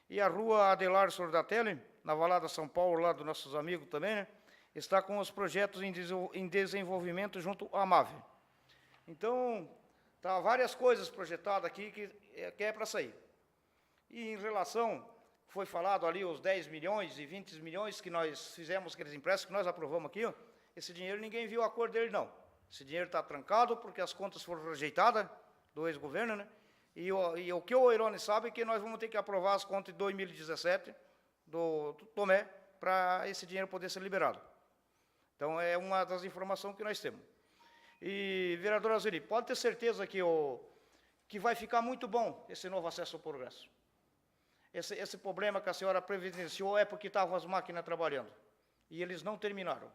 E a Rua Adelar Sordatelli, na Valada São Paulo, lá dos nossos amigos também, né? Está com os projetos em desenvolvimento junto à MAVE. Então, tá várias coisas projetadas aqui que é para sair. E em relação, foi falado ali os 10 milhões e 20 milhões que nós fizemos, aqueles empréstimos que nós aprovamos aqui, ó, esse dinheiro ninguém viu a cor dele, não. Esse dinheiro está trancado porque as contas foram rejeitadas do ex-governo, né? E o que o Irone sabe é que nós vamos ter que aprovar as contas de 2017 do Tomé para esse dinheiro poder ser liberado. Então, é uma das informações que nós temos. E, vereador Azuri, pode ter certeza que vai ficar muito bom esse novo acesso ao progresso. Esse problema que a senhora previdenciou é porque estavam as máquinas trabalhando. E eles não terminaram.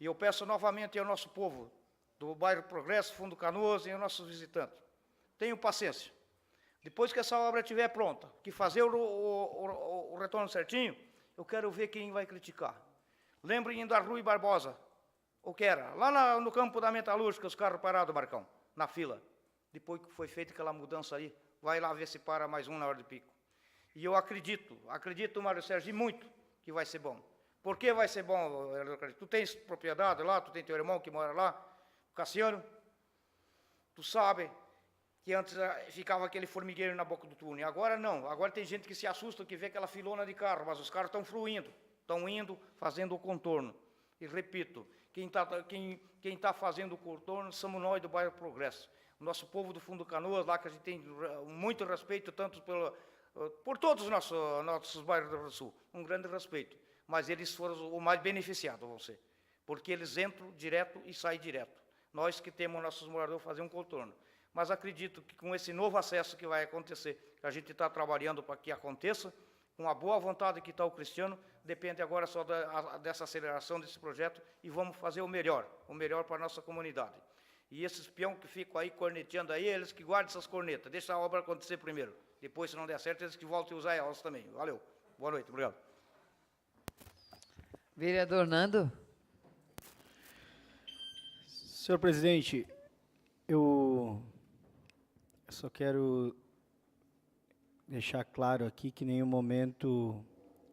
E eu peço novamente ao nosso povo do bairro Progresso, Fundo Canoas e aos nossos visitantes, tenham paciência. Depois que essa obra estiver pronta, que fazer o retorno certinho, eu quero ver quem vai criticar. Lembrem da Rui Barbosa, o que era? Lá no campo da metalúrgica, os carros parados, Marcão, na fila. Depois que foi feita aquela mudança aí, vai lá ver se para mais um na hora de pico. E eu acredito, Mário Sérgio, muito que vai ser bom. Por que vai ser bom? Tu tens propriedade lá, tu tem teu irmão que mora lá, o Cassiano. Tu sabe que antes ficava aquele formigueiro na boca do túnel. Agora não, agora tem gente que se assusta que vê aquela filona de carro, mas os carros estão fluindo, estão indo, fazendo o contorno. E repito, quem tá fazendo o contorno somos nós do bairro Progresso. O nosso povo do Fundo Canoas, lá que a gente tem muito respeito, tanto por todos os nossos bairros do Rio Grande do Sul, um grande respeito. Mas eles foram o mais beneficiado, vão ser. Porque eles entram direto e saem direto. Nós que temos nossos moradores fazer um contorno. Mas acredito que com esse novo acesso que vai acontecer, que a gente está trabalhando para que aconteça, com a boa vontade que está o Cristiano, depende agora só dessa aceleração desse projeto e vamos fazer o melhor para a nossa comunidade. E esses peão que ficam aí corneteando aí, eles que guardem essas cornetas, deixa a obra acontecer primeiro. Depois, se não der certo, eles que voltem a usar elas também. Valeu. Boa noite. Obrigado. Vereador Nando. Senhor presidente, eu só quero deixar claro aqui que em nenhum momento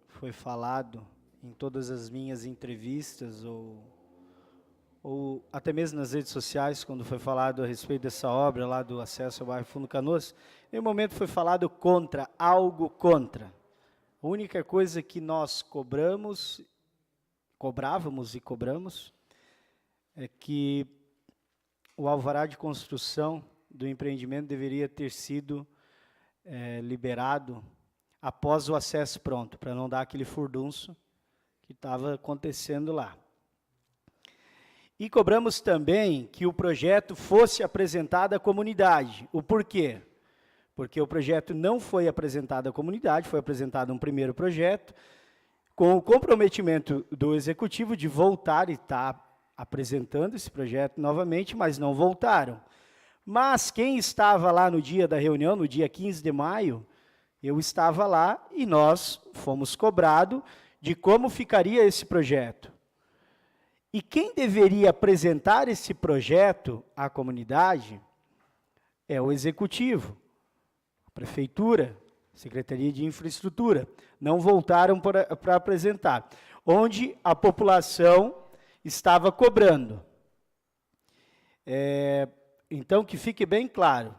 foi falado em todas as minhas entrevistas ou até mesmo nas redes sociais, quando foi falado a respeito dessa obra lá do acesso ao bairro Fundo Canoas, em nenhum momento foi falado algo contra. A única coisa que nós cobrávamos e cobramos, é que o alvará de construção do empreendimento deveria ter sido liberado após o acesso pronto, para não dar aquele furdunço que estava acontecendo lá. E cobramos também que o projeto fosse apresentado à comunidade. O porquê? Porque o projeto não foi apresentado à comunidade, foi apresentado um primeiro projeto, com o comprometimento do Executivo de voltar e estar apresentando esse projeto novamente, mas não voltaram. Mas quem estava lá no dia da reunião, no dia 15 de maio, eu estava lá e nós fomos cobrados de como ficaria esse projeto. E quem deveria apresentar esse projeto à comunidade é o Executivo, a Prefeitura, Secretaria de Infraestrutura. Não voltaram para apresentar, onde a população estava cobrando. Então, que fique bem claro,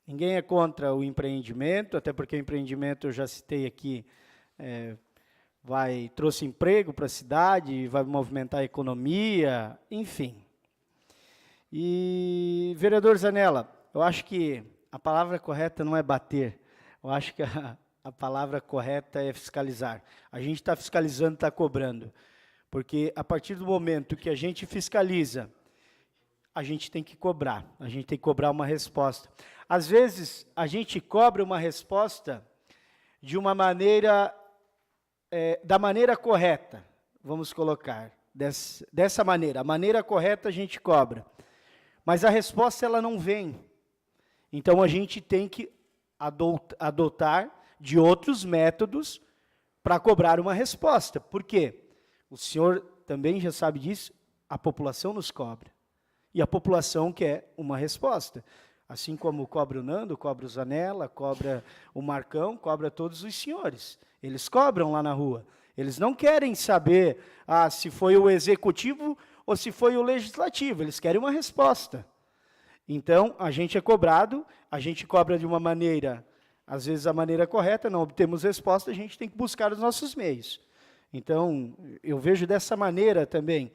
ninguém é contra o empreendimento, até porque o empreendimento, eu já citei aqui trouxe emprego para a cidade, vai movimentar a economia, enfim. E, vereador Zanella, eu acho que a palavra correta não é bater, eu acho que a palavra correta é fiscalizar. A gente está fiscalizando, está cobrando, porque a partir do momento que a gente fiscaliza, a gente tem que cobrar uma resposta. Às vezes, a gente cobra uma resposta de uma maneira, da maneira correta, vamos colocar, dessa maneira, a maneira correta a gente cobra. Mas a resposta, ela não vem. Então, a gente tem que adotar de outros métodos para cobrar uma resposta. Por quê? O senhor também já sabe disso, a população nos cobra. E a população quer uma resposta. Assim como cobra o Nando, cobra o Zanella, cobra o Marcão, cobra todos os senhores. Eles cobram lá na rua. Eles não querem saber se foi o executivo ou se foi o legislativo. Eles querem uma resposta. Então, a gente é cobrado, a gente cobra de uma maneira, às vezes a maneira correta, não obtemos resposta, a gente tem que buscar os nossos meios. Então, eu vejo dessa maneira também.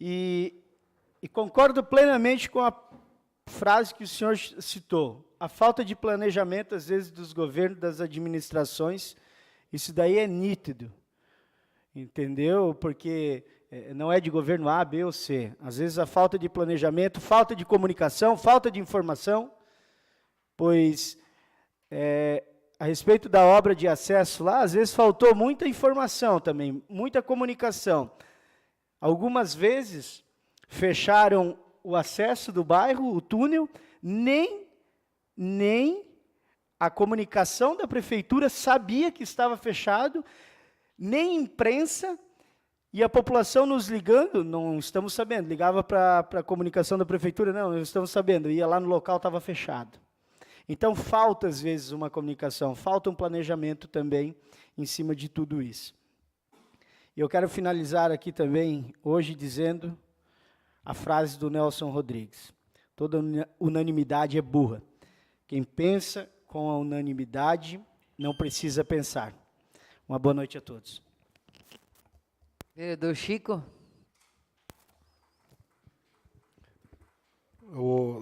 E concordo plenamente com a frase que o senhor citou. A falta de planejamento, às vezes, dos governos, das administrações, isso daí é nítido. Entendeu? Porque não é de governo A, B ou C. Às vezes, a falta de planejamento, falta de comunicação, falta de informação, pois, a respeito da obra de acesso lá, às vezes faltou muita informação também, muita comunicação. Algumas vezes, fecharam o acesso do bairro, o túnel, nem a comunicação da prefeitura sabia que estava fechado, nem imprensa, e a população nos ligando, não estamos sabendo, ligava para a comunicação da prefeitura, não estamos sabendo, ia lá no local, estava fechado. Então, falta, às vezes, uma comunicação, falta um planejamento também em cima de tudo isso. E eu quero finalizar aqui também, hoje, dizendo a frase do Nelson Rodrigues: toda unanimidade é burra. Quem pensa com a unanimidade não precisa pensar. Uma boa noite a todos. Vereador Chico.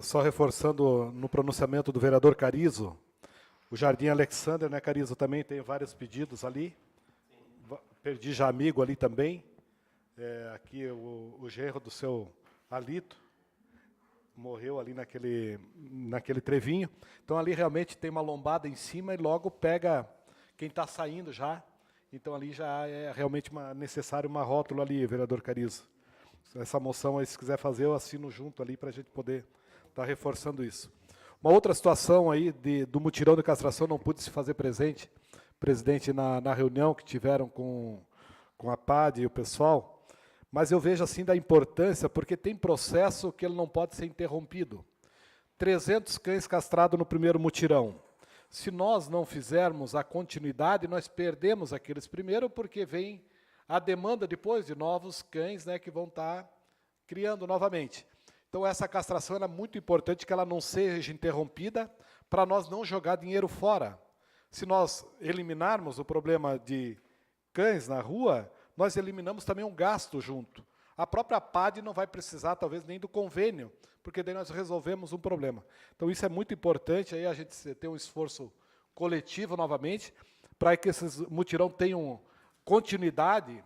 Só reforçando no pronunciamento do vereador Carizo, o Jardim Alexander, né, Carizo, também tem vários pedidos ali. Perdi já amigo ali também. Aqui o genro do seu Alito morreu ali naquele trevinho. Então, ali realmente tem uma lombada em cima e logo pega quem está saindo já. Então, ali já é realmente necessário uma rótula ali, vereador Carizo. Essa moção aí, se quiser fazer, eu assino junto ali para a gente poder estar reforçando isso. Uma outra situação aí do mutirão de castração, não pude se fazer presente, presidente, na reunião que tiveram com a PAD e o pessoal, mas eu vejo assim da importância, porque tem processo que ele não pode ser interrompido. 300 cães castrados no primeiro mutirão. Se nós não fizermos a continuidade, nós perdemos aqueles primeiro, porque vem a demanda depois de novos cães, né, que vão estar criando novamente. Então, essa castração é muito importante que ela não seja interrompida, para nós não jogar dinheiro fora. Se nós eliminarmos o problema de cães na rua, nós eliminamos também um gasto junto. A própria PAD não vai precisar, talvez, nem do convênio, porque daí nós resolvemos um problema. Então, isso é muito importante, aí a gente ter um esforço coletivo novamente, para que esses mutirão tenham continuidade,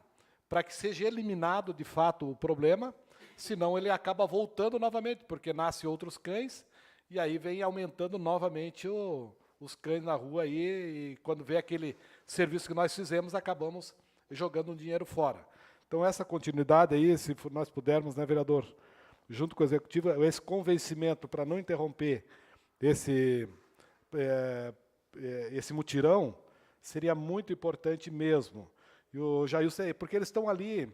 para que seja eliminado, de fato, o problema, senão ele acaba voltando novamente, porque nascem outros cães, e aí vem aumentando novamente os cães na rua, aí, e quando vê aquele serviço que nós fizemos, acabamos jogando um dinheiro fora. Então, essa continuidade aí, se nós pudermos, né, vereador, junto com o executivo, esse convencimento para não interromper esse mutirão, seria muito importante mesmo. E o Jailson, porque eles estão ali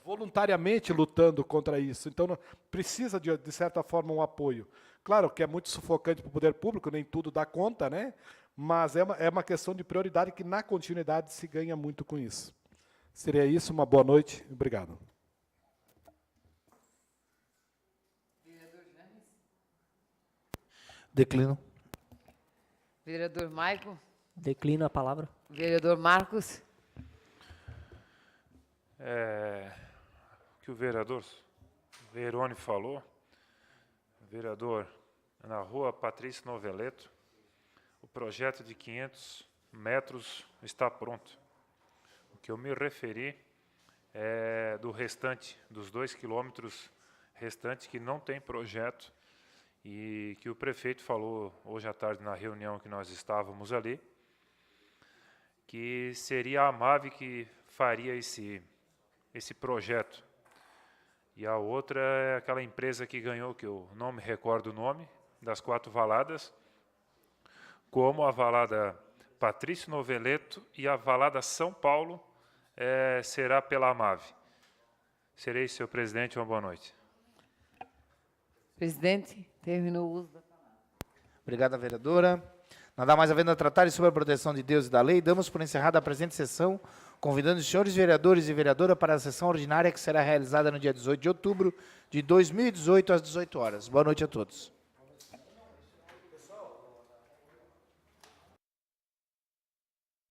voluntariamente lutando contra isso. Então, precisa, de certa forma, um apoio. Claro que é muito sufocante para o poder público, nem tudo dá conta, né? Mas é uma questão de prioridade que, na continuidade, se ganha muito com isso. Seria isso, uma boa noite. Obrigado. Declino. Vereador Maico. Declino a palavra. Vereador Marcos. O que o vereador Verone falou, vereador, na rua Patrício Noveleto, o projeto de 500 metros está pronto. O que eu me referi é do restante, dos 2 quilômetros restantes que não tem projeto e que o prefeito falou hoje à tarde na reunião que nós estávamos ali, que seria a MAV que faria esse projeto. E a outra é aquela empresa que ganhou, que eu não me recordo o nome, das 4 valadas, como a valada Patrício Noveleto e a valada São Paulo será pela MAV. Serei, senhor presidente, uma boa noite. Presidente, terminou o uso da palavra. Obrigado, vereadora. Nada mais havendo a tratar sobre a proteção de Deus e da lei, damos por encerrada a presente sessão, convidando os senhores vereadores e vereadora para a sessão ordinária que será realizada no dia 18 de outubro de 2018, às 18 horas. Boa noite a todos.